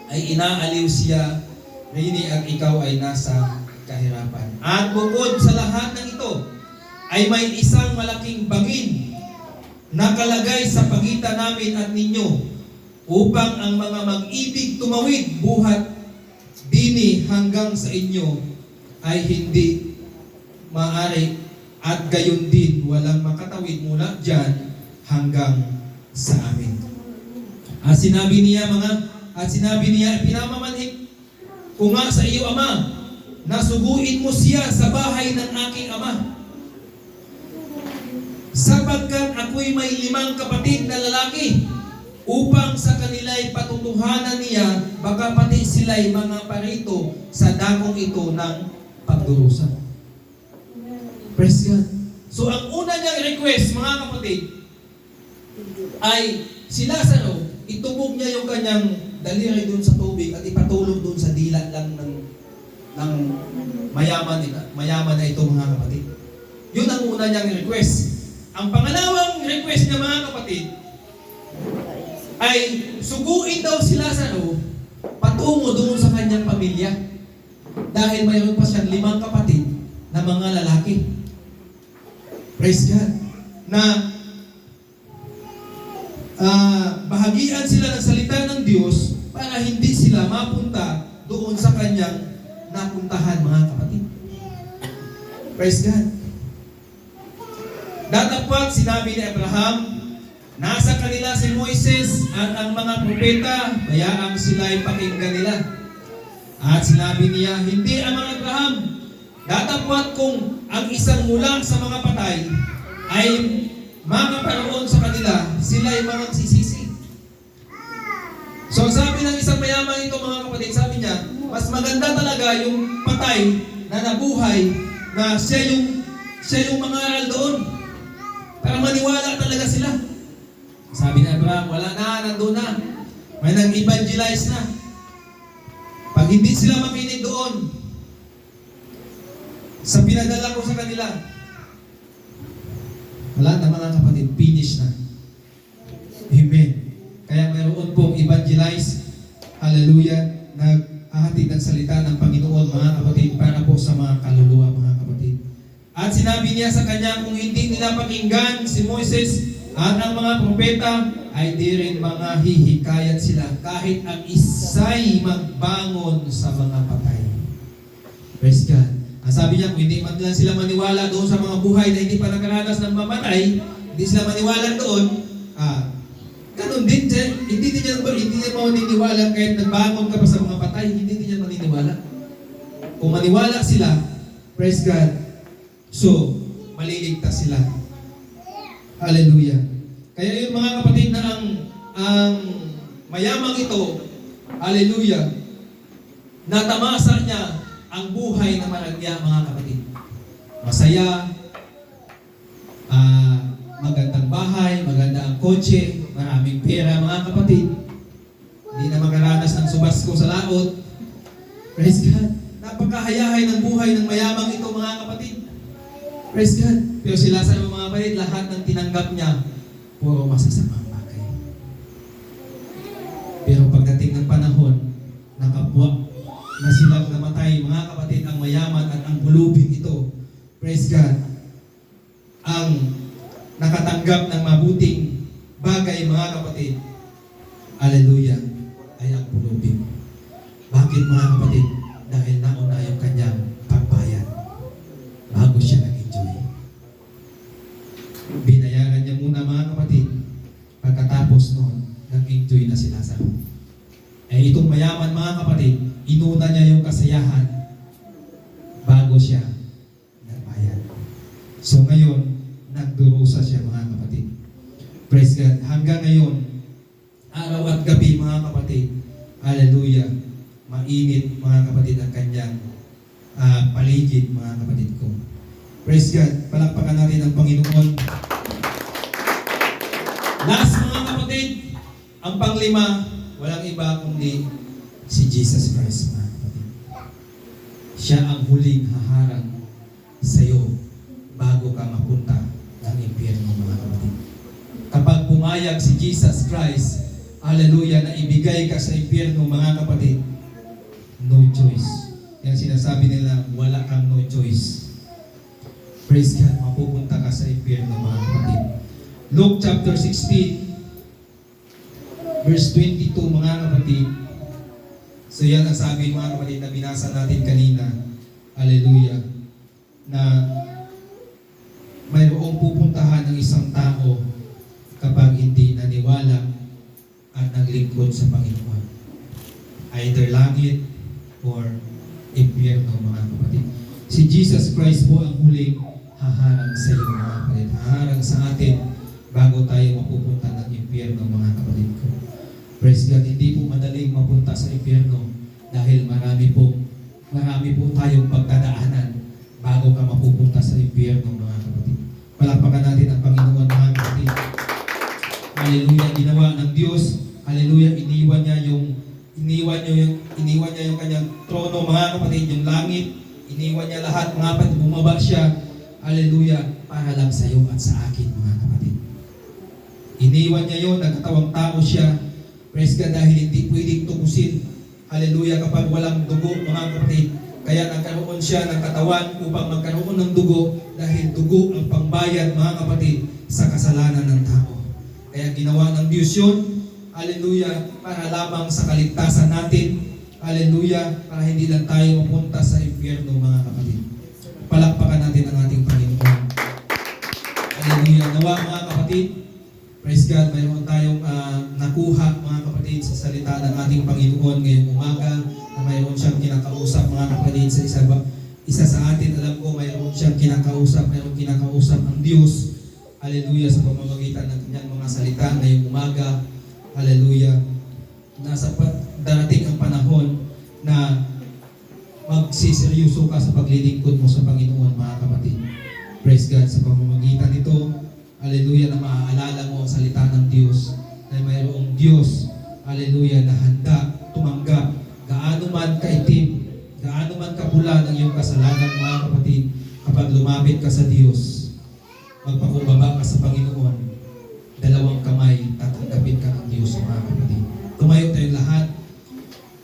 ay inaaliw siya rini at ikaw ay nasa kahirapan. At bukod sa lahat ng ito, ay may isang malaking bangin nakalagay sa pagitan namin at ninyo upang ang mga mag-ibig tumawid buhat dini hanggang sa inyo ay hindi maaari at gayon din walang makatawid mula dyan hanggang sa amin. At sinabi niya pinamamanhik ko nga sa iyo ama, nasuguin mo siya sa bahay ng aking ama. Sapagkat ako'y may 5 kapatid na lalaki, upang sa kanila'y patutuhanan niya, baka pati sila'y mga parito sa dakong ito ng pagdurusa. Praise God. So ang una niyang request, mga kapatid, ay si Lazaro, itubog niya yung kanyang daliri doon sa tubig at ipatulog doon sa dila lang ng mayaman na ito mga kapatid. Yun ang una niyang request. Ang pangalawang request niya mga kapatid ay suguin daw si Lazaro patungo doon sa kanyang pamilya. Dahil mayroon pa siyang 5 kapatid na mga lalaki. Praise God. Na bahagian sila ng salita ng Diyos para hindi sila mapunta doon sa kanyang napuntahan mga kapatid. Praise God. Datapwat sinabi ni Abraham, nasa kanila si Moises at ang mga propeta, bayaang sila'y pakinggan nila. At sinabi niya, hindi ang mga Abraham, datapwat kung ang isang mula sa mga patay ay makaparoon sa kanila, sila'y mga sisisi. So sabi ng isang mayaman ito mga kapatid, sabi niya, mas maganda talaga yung patay na nabuhay na siya yung mangaral doon. Para maniwala talaga sila. Sabi ni Abraham, wala na, nandun na. May nag-evangelize na. Pag hindi sila makinig doon, sa pinadala ko sa kanila, wala na mga kapatid, finish na. Amen. Kaya mayroon pong evangelize, hallelujah, naghahatid ng salita ng Panginoon mga kapatid para po sa mga kaluluwa mga kapatid. At sinabi niya sa kanya, kung hindi nila pakinggan si Moises at ang mga propeta, ay di rin mga hihikayat sila kahit ang isa'y magbangon sa mga patay. Praise God. Ang sabi niya, kung hindi man lang sila maniwala doon sa mga buhay na hindi pa nakaranas ng mamatay, hindi sila maniwala doon, ganun din, hindi niya maniniwala kahit nagbangon ka pa sa mga patay, hindi niya maniniwala. Kung maniwala sila, praise God, so, maliligtas sila. Hallelujah. Kaya yung mga kapatid na ang mayamang ito, hallelujah, natamasa niya ang buhay na maragya mga kapatid. Masaya, magandang bahay, maganda ang kotse, maraming pera mga kapatid. Hindi na makaranas ng subasko sa laot. Praise God. Napakahayahay ng buhay ng mayamang ito mga kapatid. Praise God. Pero sila sa mga kapatid, lahat ng tinanggap niya, puro masasamang bagay. Pero pagdating ng panahon, nakapwa na silang namatay, mga kapatid, ang mayaman at ang pulubing ito. Praise God. Ang nakatanggap ng mabuting bagay, mga kapatid, hallelujah, ay ang pulubing. Bakit mga kapatid? Dahil nauna yung kanyang pagbayad bago siya nag-enjoy. Binayaran niya muna mga kapatid. Pagkatapos noon, nag-enjoy na si Lazaro. Eh itong mayaman mga kapatid, inuna niya yung kasayahan bago siya nagbayad. So ngayon, nagdurusa siya mga kapatid. Praise God. Hanggang ngayon, araw at gabi mga kapatid, hallelujah, mainit mga kapatid ang kanyang paligid mga kapatid ko. Praise God. Palakpakan natin ang Panginoon. Last mga kapatid, ang panglima, walang iba kundi si Jesus Christ mga kapatid. Siya ang huling haharang sa iyo bago ka mapunta ng impyerno mga kapatid. Kapag pumayag si Jesus Christ, hallelujah, na ibigay ka sa impyerno mga kapatid, no choice. Yan sinasabi nila, wala kang no choice. Praise God, mapupunta ka sa impyerno mga kapatid. Luke chapter 16, verse 22 mga kapatid. So yan ang sabi mga kapatid na binasa natin kanina. Hallelujah. Na mayroong pupuntahan ng isang tao kapag hindi naniwala at naglingkod sa Panginoon. Either langit or impyerno mga kapatid. Si Jesus Christ po ang huling haharang sa iyo mga kapatid. Haharang sa atin bago tayo mapupunta ng impyerno mga kapatid ko. Praise God. Hindi po madaling mapunta sa impyerno dahil marami po tayong pagdadaanan bago ka mapupunta sa impyerno mga kapatid. Palakpakan natin ang Panginoon mga kapatid. Hallelujah. Ginawa ng Diyos. Hallelujah. Iniwan niya yung kanyang trono mga kapatid, yung langit. Iniwan niya lahat mga kapatid. Bumaba siya. Hallelujah. Para lang sa iyo at sa akin mga kapatid. Iniwan niya yun. Nagkatawang tao siya. Praise God, dahil hindi pwedeng tubusin. Hallelujah. Kapag walang dugo mga kapatid. Kaya nagkaroon siya ng katawan upang magkaroon ng dugo dahil dugo ang pangbayad mga kapatid sa kasalanan ng tao. Kaya ginawa ng Diyos yun. Hallelujah. Para lamang sa kaligtasan natin. Hallelujah. Para hindi lang tayo mapunta sa impyerno mga kapatid. Palakpakan natin ang ating Panginoon. Hallelujah. Nawa mga kapatid. Praise God. Mayroon tayong nakuha mga kapatid sa salita ng ating Panginoon ngayong umaga na mayroon siyang kinakausap mga kapatid sa isa sa atin. Alam ko mayroon siyang kinakausap ang Diyos. Hallelujah. Sa pamamagitan ng kanyang mga salita ngayong umaga. Hallelujah. Darating ang panahon na magsiseryoso ka sa paglilingkod mo sa Panginoon mga kapatid. Praise God. Sa pamamagitan nito, hallelujah, na maaalala mo ang salita ng Diyos na mayroong Diyos, hallelujah, na handa tumanggap gaano man kaitim, gaano man kapula ng iyong kasalanan mga kapatid. Kapag lumapit ka sa Diyos, magpakumbaba ka sa Panginoon, dalawang kamay, tatanggapin ka ng Diyos mga kapatid. Tumayo tayong lahat.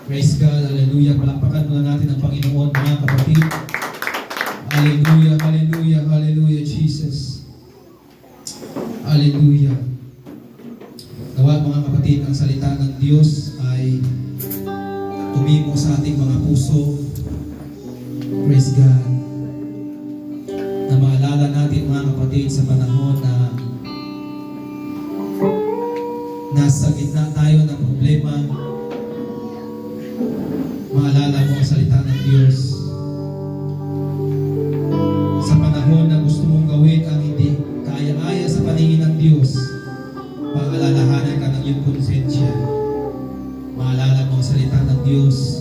Praise God, hallelujah. Palakpakan muna natin ang Panginoon mga kapatid. Hallelujah, hallelujah, hallelujah, Jesus. Hallelujah. Nawa mga kapatid, ang salita ng Diyos ay tumimo sa ating mga puso. Praise God. Na maalala natin mga kapatid sa panahon na nasa gitna tayo ng problema. Maalala mo ang salita ng Diyos. Sa panahon na gusto mong gawin ang hindi kaya-aya sa paningin ng Diyos, paalalahanan ka ng iyong konsensya. Maalala mo ang salita ng Diyos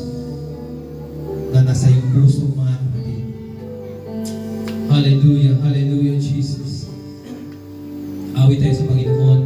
na nasa iyong puso mga kapatid. Hallelujah, hallelujah, Jesus. Awit tayo sa Panginoon.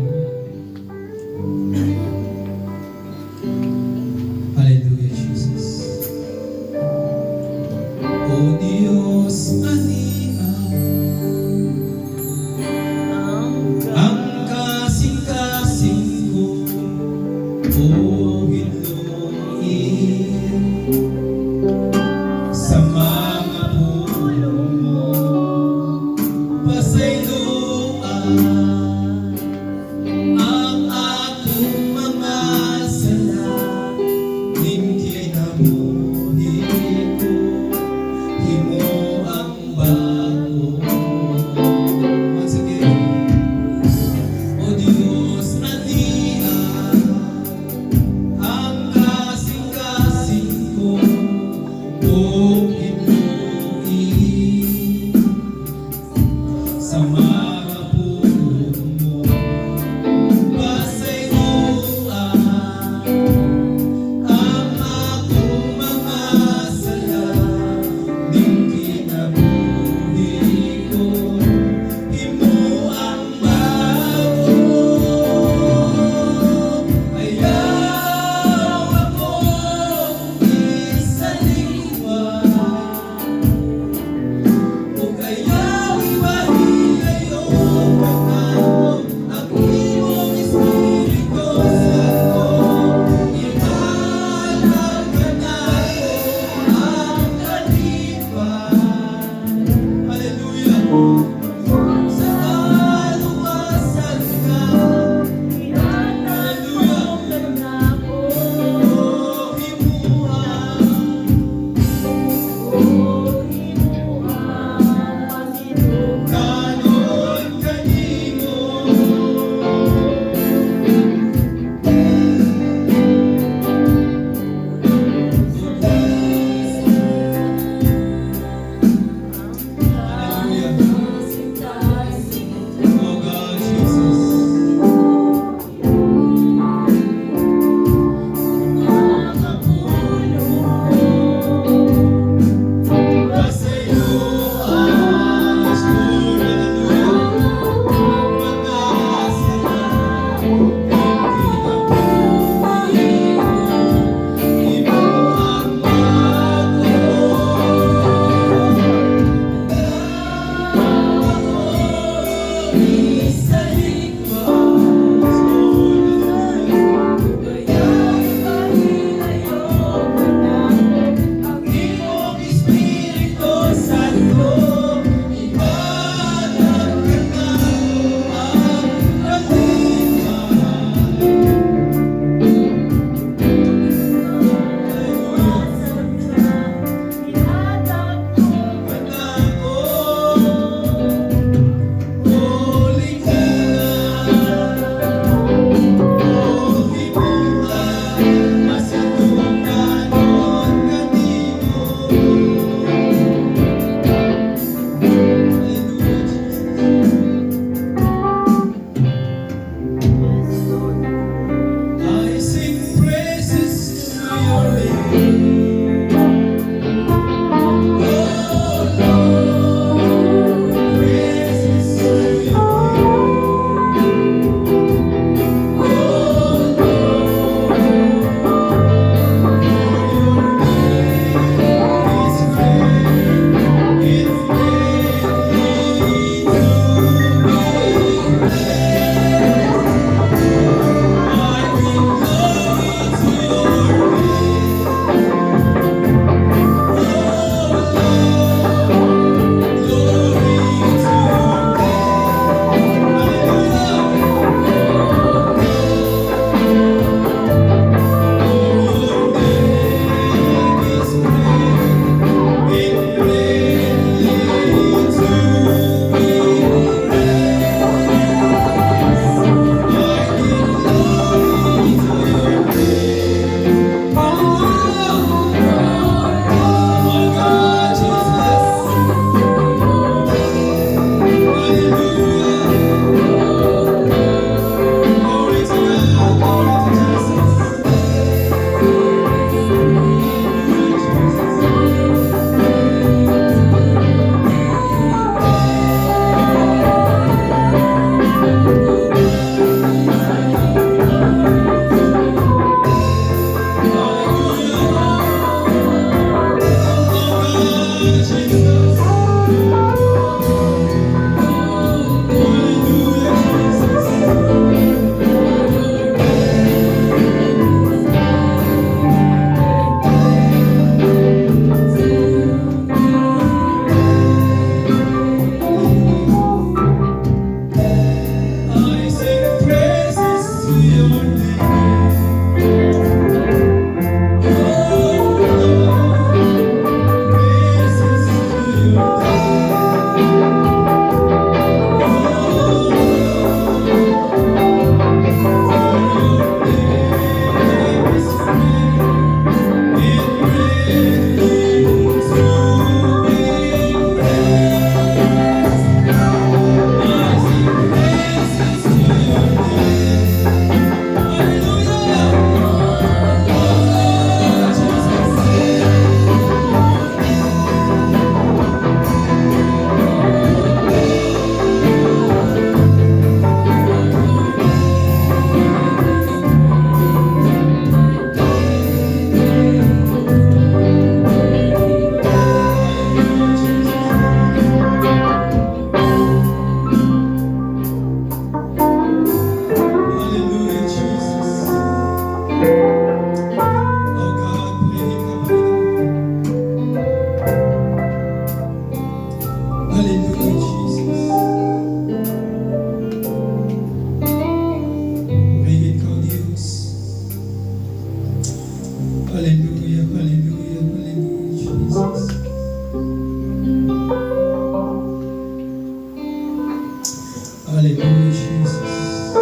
Hallelujah, Jesus.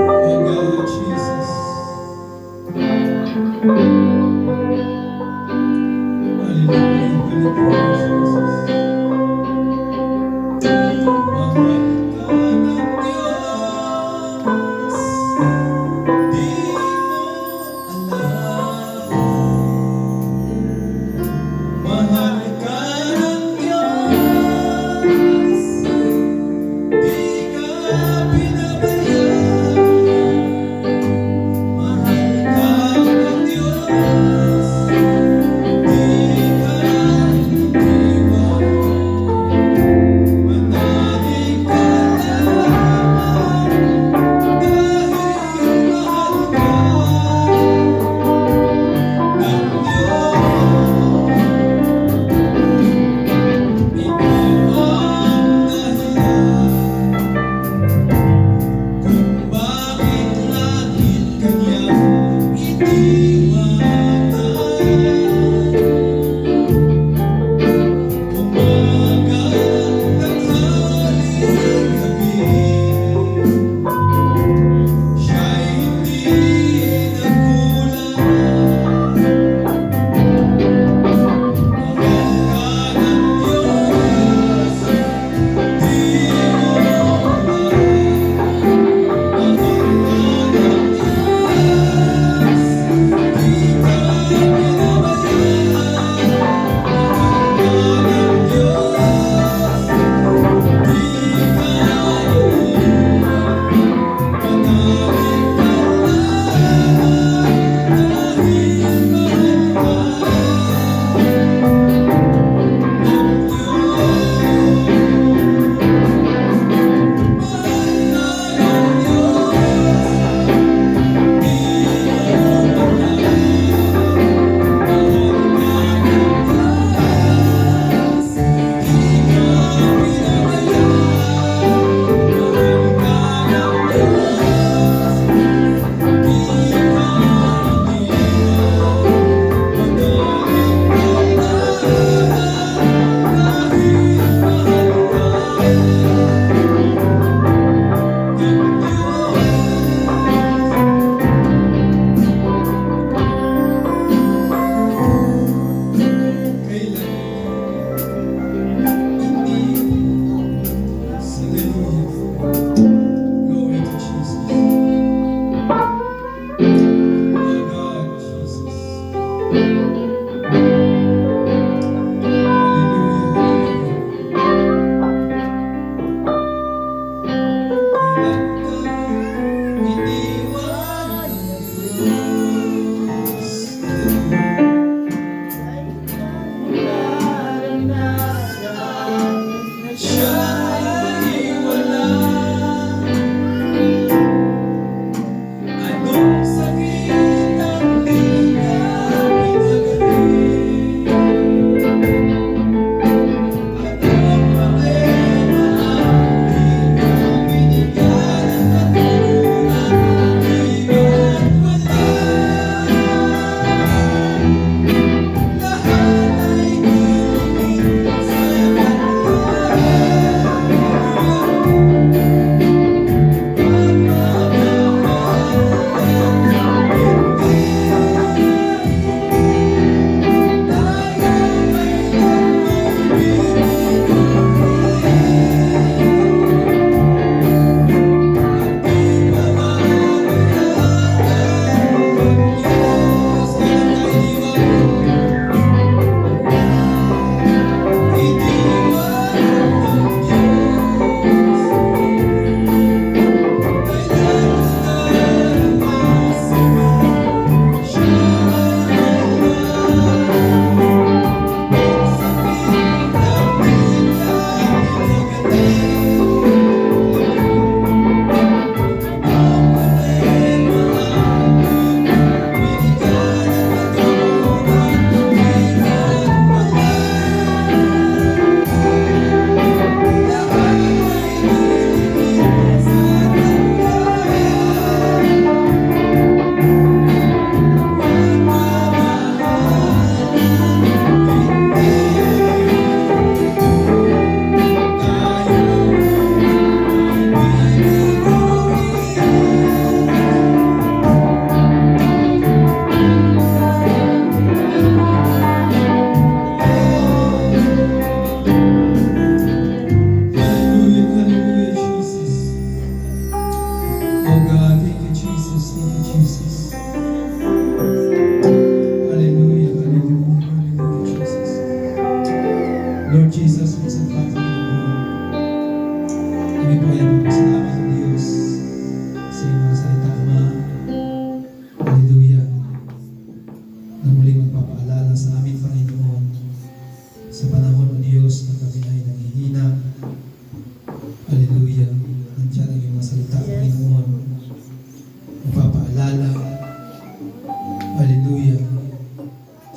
Oh God, Jesus. Hallelujah, hallelujah, Jesus. Mahal ka ng Diyos, di mo alam. Mahal ka ng Diyos, di ka pinabayaan. Mahal ka ng Diyos, di ka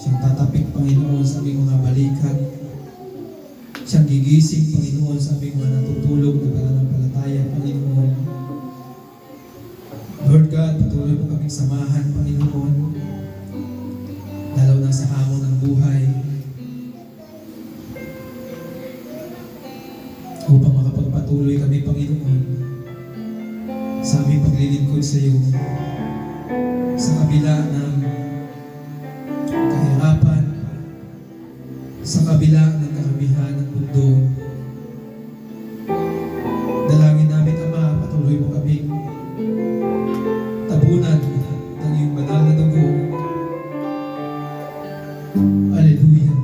Siyang tatapik, Panginoon, sa aming mga balikat. Siyang gigising, Panginoon, sa aming mga natutulog na pananampalataya, Panginoon. Lord God, patuloy mo kaming samahan, Panginoon. Lalo na sa hamon ng buhay. Upang makapagpatuloy kami, Panginoon, sa aming paglilingkod sa iyo. Sa kabila ng kahirapan, sa kabila ng karamihan ng mundo, dalangin namin, Ama, patuloy mo kaming tabunan ng iyong banal na dugo. Hallelujah.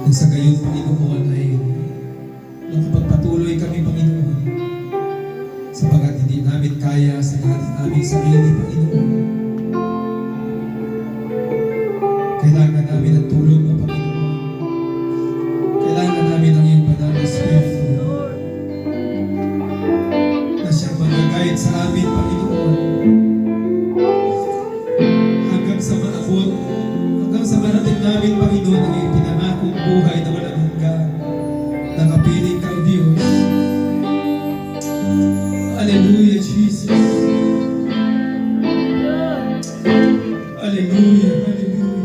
At sa gayon, Panginoon, ay makapagpatuloy kami, Panginoon, sapagat hindi namin kaya sa lahat ng aming sarili, Panginoon. Kailangan namin ang tulong mo, Panginoon. Kailangan namin ang iyong banal na Espiritu na siyang mag-guide sa amin, Panginoon. Hanggang sa maabot, hanggang sa marating namin, Panginoon, ang iyong pinangakong buhay na walang hanggan. Nakapiling ka, O Diyos. Hallelujah, Jesus. Hallelujah, hallelujah.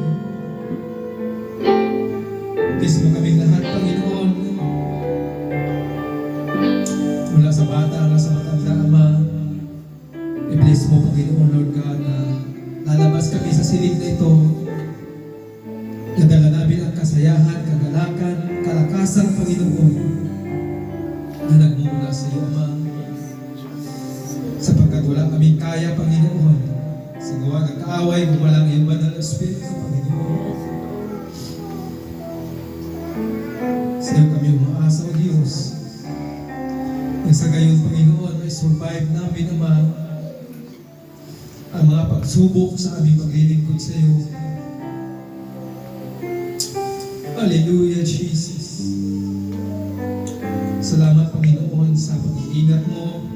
Bless mo kaming lahat, Panginoon. Mula sa bata hanggang sa matanda, Ama. I-bless mo, Panginoon, Lord God, na lalabas kami sa silid na ito. Nadala namin ang kasayahan, kagalakan, kalakasan, Panginoon, na nagmumula sa iyo, Ama. Sapagkat wala kaming kaya, Panginoon, sa gawa ng kaaway, kung walang iyong banal na Espiritu, Panginoon. Sa iyo kami umaasa, O Diyos. At sa gayon, Panginoon, ay survive namin, Ama, ang mga pagsubok sa aming paglilingkod sa iyo. Hallelujah, Jesus. Salamat, Panginoon, sa pag-iingat mo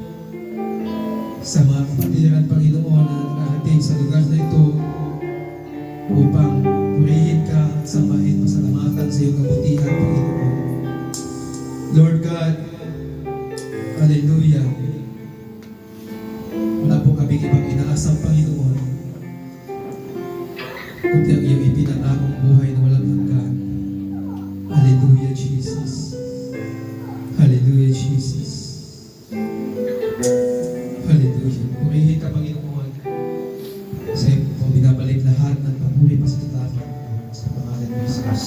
sa mga kapatiran, Panginoon, na nakarating sa lugar na ito upang purihin ka at sambahin, pasalamatan sa iyong kabutihan, Panginoon. Lord God, hallelujah. Wala po kami ibang inaasang, Panginoon, kundi ang iyong ipinangakong buhay na walang hanggan. Hallelujah, Jesus. Hallelujah, Jesus. Hallelujah. Purihin ka, Panginoon. Sa iyo po binabalik lahat ng pamuli pa sa tatapang sa pangalan ni Jesus.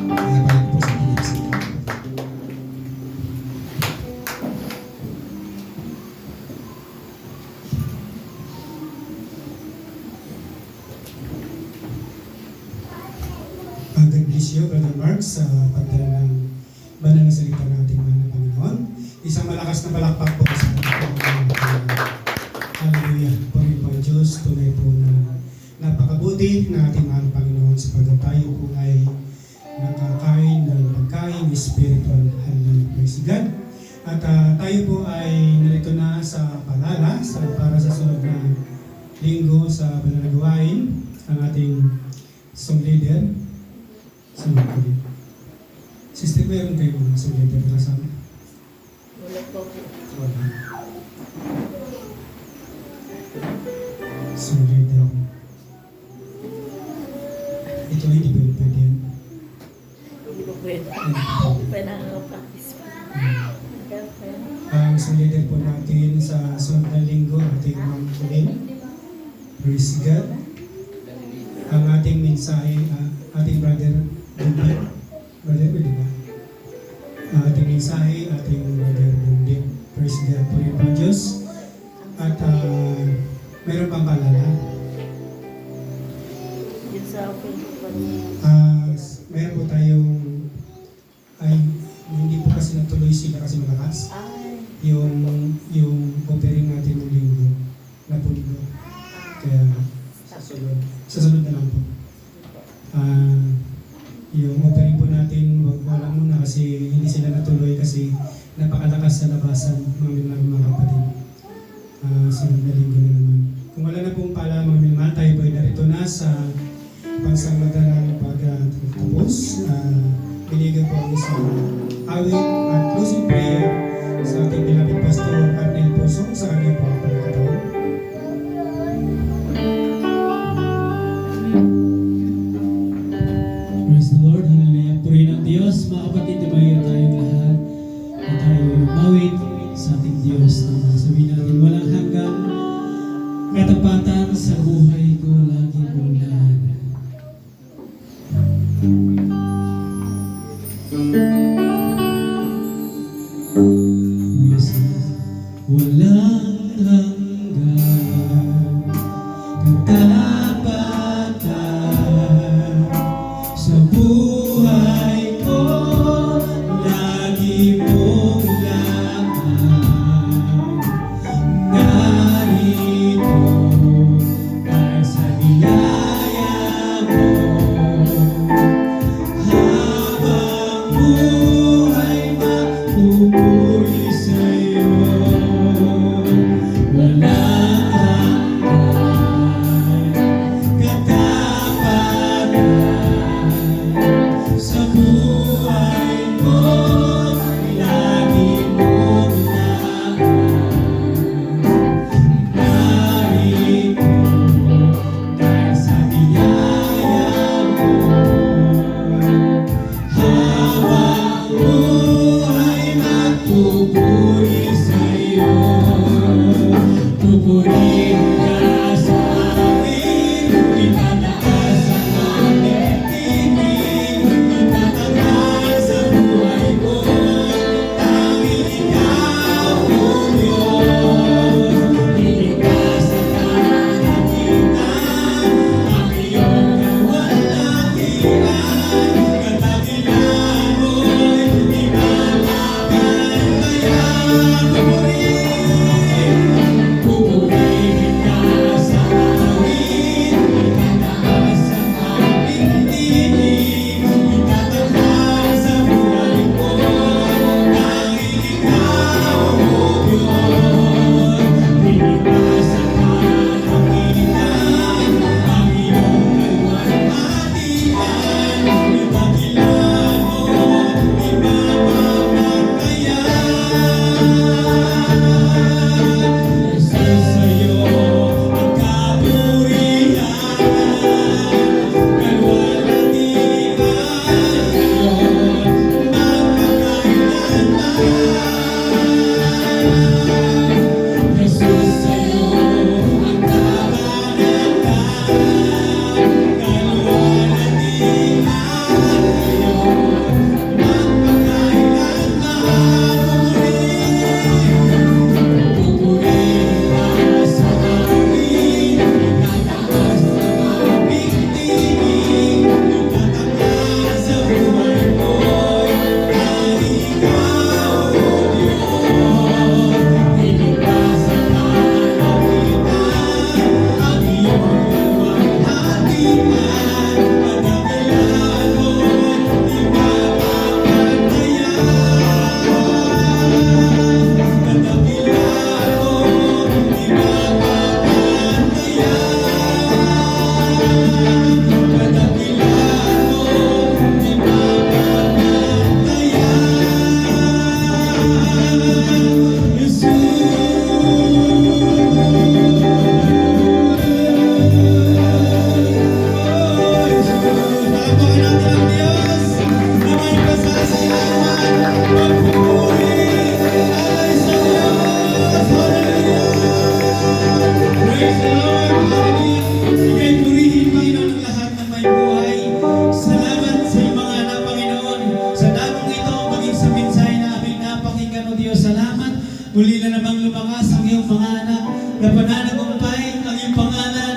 Binabalik po sa pinig sa iyo. God bless you, Brother Mark, sa pagdala ng banal na salita ng ating mahal na Panginoon. Isang malakas na palakpak po sa Panginoon. Hallelujah. Panginoon po Diyos, tunay po na napakabuti na ating mahal na Panginoon sapagkat tayo po ay nakakain ng pagkain spiritual. Hallelujah. Praise God. At tayo po ay narito na sa palala para sa sunod na linggo sa banal na gawain. Ang ating song leader, Sister, meron kayo mga song leader na kasama? Wala po. Wala. Song leader. Ito hindi ba yung pwede yan? Hindi po pwede. Pinangapractice pa. Ang song leader po natin sa sunod na linggo, ating Ma'am Colleen. Praise God. Ang ating mensahe, ating brother Bundi. Brother Bundi ba? Ating mensahe, ating brother Bundi. Praise God po yung mga Diyos. At meron pang palala. Yun sa akin po. Meron po tayong ay hindi po kasi natuloy sila kasi malakas. Ay. Yung offering natin ng linggo na pulido. Kaya sa sunod na lang po. Yung offering po natin, wala muna kasi hindi sila natuloy kasi napakalakas sa labasan mga kapatid. Sunod na linggo na naman. Kung wala na pong pala mga minamahal, sa pansamadalang pagtatapos. Binigan po ang isang awit at closing prayer sa ating beloved Pastor Arnel Poso sa kanyang pagkakataon. Praise the Lord, hallelujah. Purihin ang Diyos, mga kapatid, tumayo tayong lahat na tayo umawit sa ating Diyos. Sabihin natin, walang hanggang katapatan sa buhay ko laging ulan. Walang hanggang katapatan sa buhay ko, lagi mong laman. Narito dahil sa biyaya mo, habang buhay mapupuri sa'yo. Walang hanggang katapatan sa buhay ko, lagi mong laman. Narito dahil sa biyaya mo, habang buhay mapupuri sa'yo. Pupurihin ka sa amin, itataas ang aming tinig, itataas sa buhay ko, tanging ikaw, O Diyos. Iligtasan ka na kita, ang iyong kawalagian, katagilan mo'y di mapapagpayan. Pupurihin ka sa amin, itataas ang aming tinig, itataas sa buhay ko, tanging ikaw, O Diyos. Iligtasan ka na kita, ang iyong kalwalhatian, katagilan mo, di mapapagpayan. Sa'yo ang kapurihan, kalwalhatian ngayon, magpakailanman. Jesus, sa'yo ang kabanalan, kalwalhatian ngayon, magpakailanman. Pupurihin ka sa amin, itataas ang aming tinig, itataas sa buhay ko, tanging ikaw, O Diyos. Iligtasan ka na kita, ang iyong kalwalhatian, katagilan mo'y di Praise the Lord! Hallelujah! Ika'y purihin, Panginoon, ang lahat ng may buhay. Salamat sa iyong mga anak, Panginoon. Sa dagong ito, maging sa mensahe na aming napakinggan, O Diyos. Salamat. Muli na namang lumakas ang iyong mga anak na pananagumpay ang iyong pangalan,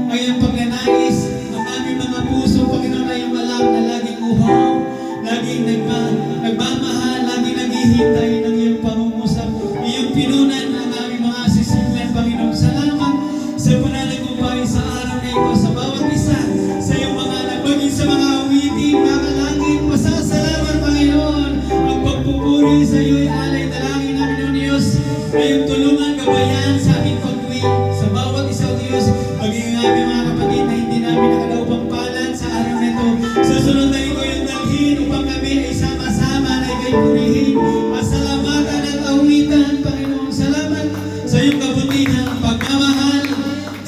ang iyong pagnanais, ang aming mga puso, Panginoon, ay iyong alam na laging uhaw, laging nagmamahal, laging naghihintay ng iyong pangungusap, iyong pinunan ang aming mga sisimlan, Panginoon. Salamat sa pananagumpay sa araw na ito, sa bawat isa, sa iyong mga anak, maging sa mga awitin, mga langit, pasasalamat, Panginoon. Ang pagpupuri sa iyo ay alay dalangin namin, O Diyos, na iyong tulungan, gabayan sa aming pag-uwi, sa bawat isa, O Diyos, maging ang aming mga kapatid na hindi namin namin nakadaupang palad sa araw na ito. Sa sunod na linggo yung dalhin upang kami ay sama-sama na ikay purihin. Pasalamatan at awitan, Panginoon. Salamat sa iyong kabutihan, pagmamahal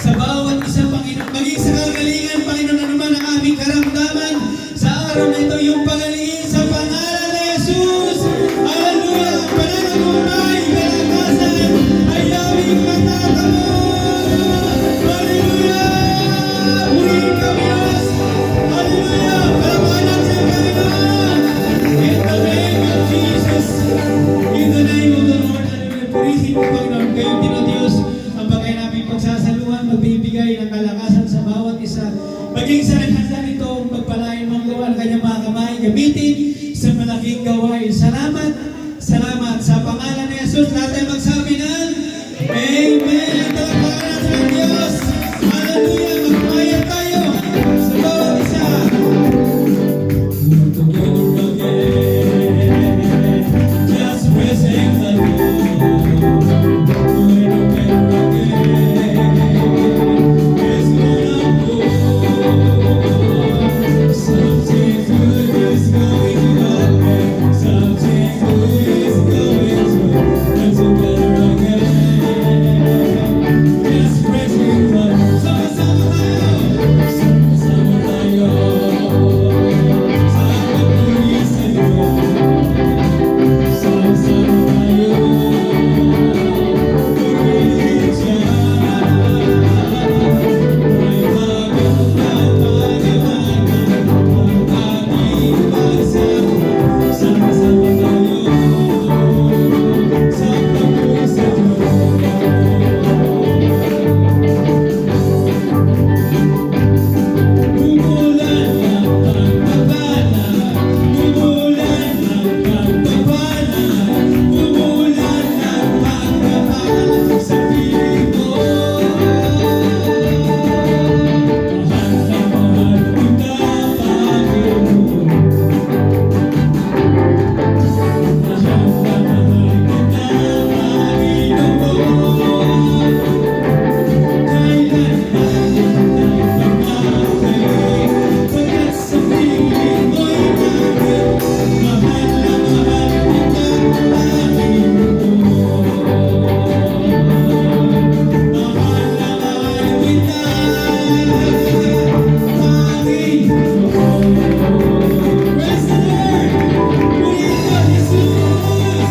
sa bawat isa, Panginoon. Maging sa kagalingan, Panginoon, anuman ang aming karamdaman sa araw na ito, yung pagalingin sa pangalan ni Jesus. Hallelujah! Pananagumpay, kalakasan, ay aming matatamo. Hallelujah! Purihin kami, Diyos. Hallelujah! Palamanan sa Panginoon. In the name of Jesus. In the name of the Lord. Hallelujah! Purihin mo, Panginoon, kayo, Diyos, ang bagay namin pagsasaluhan, magbibigay ng kalakasan sa bawat isa. Maging sa naghanda nito, magpalain mong gawa ng kanyang mga kamay, gamitin sa malaking gawain. Salamat, salamat sa pangalan ni Jesus. Lahat ay magsabi ng Amen. Ang talapakan natin ang Diyos. Hallelujah. Magpapayat tayo sa bawat isa. We're together again, just praising the Lord. We're together again, it's gonna go. Something good is going to happen. Something good is going to happen. We're together again, just praising the Lord. Sama-sama tayo. Sama-sama tayo. Sa pagpuri sa iyo. Sama-sama tayo. Purihin siya. May magandang paliwanag ang ating pagsama. Sama-sama tayo. Sa pagpuri sa Umulan ng pagpapala, umulan ng pagpapala, umulan ng pagpapala sa piling mo. Mahal na mahal kita, Panginoon. Mahal na mahal kita, Panginoon. Kailan ba hindi pagkakali? Pagkat sa piling mo'y namin, mahal na mahal kita, Panginoon. Mahal na mahal kita, Panginoon. Praise the Lord! Purihin ka, Jesus!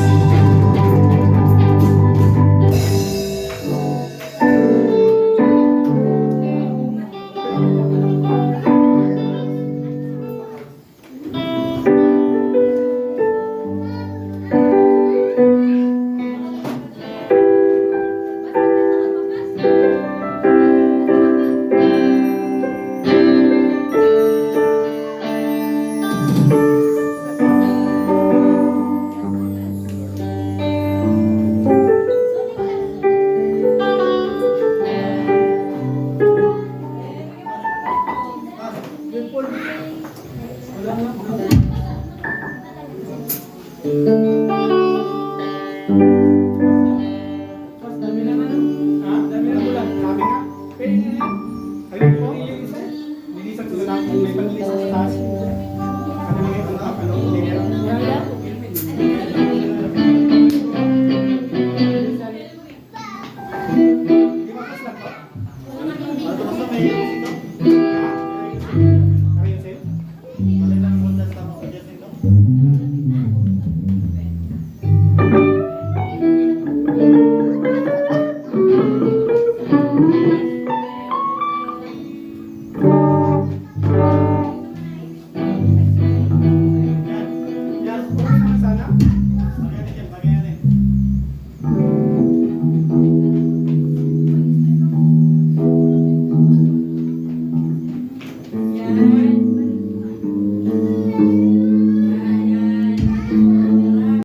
Dami naman. Ha? Dami na bulan. Dami nga. Pwede na yan. Ayun po. Lilisan ko lang kung may panlisan sa taas. Ano na yung ano? Hindi na lang. Di ba pas lang ba? Ano sa may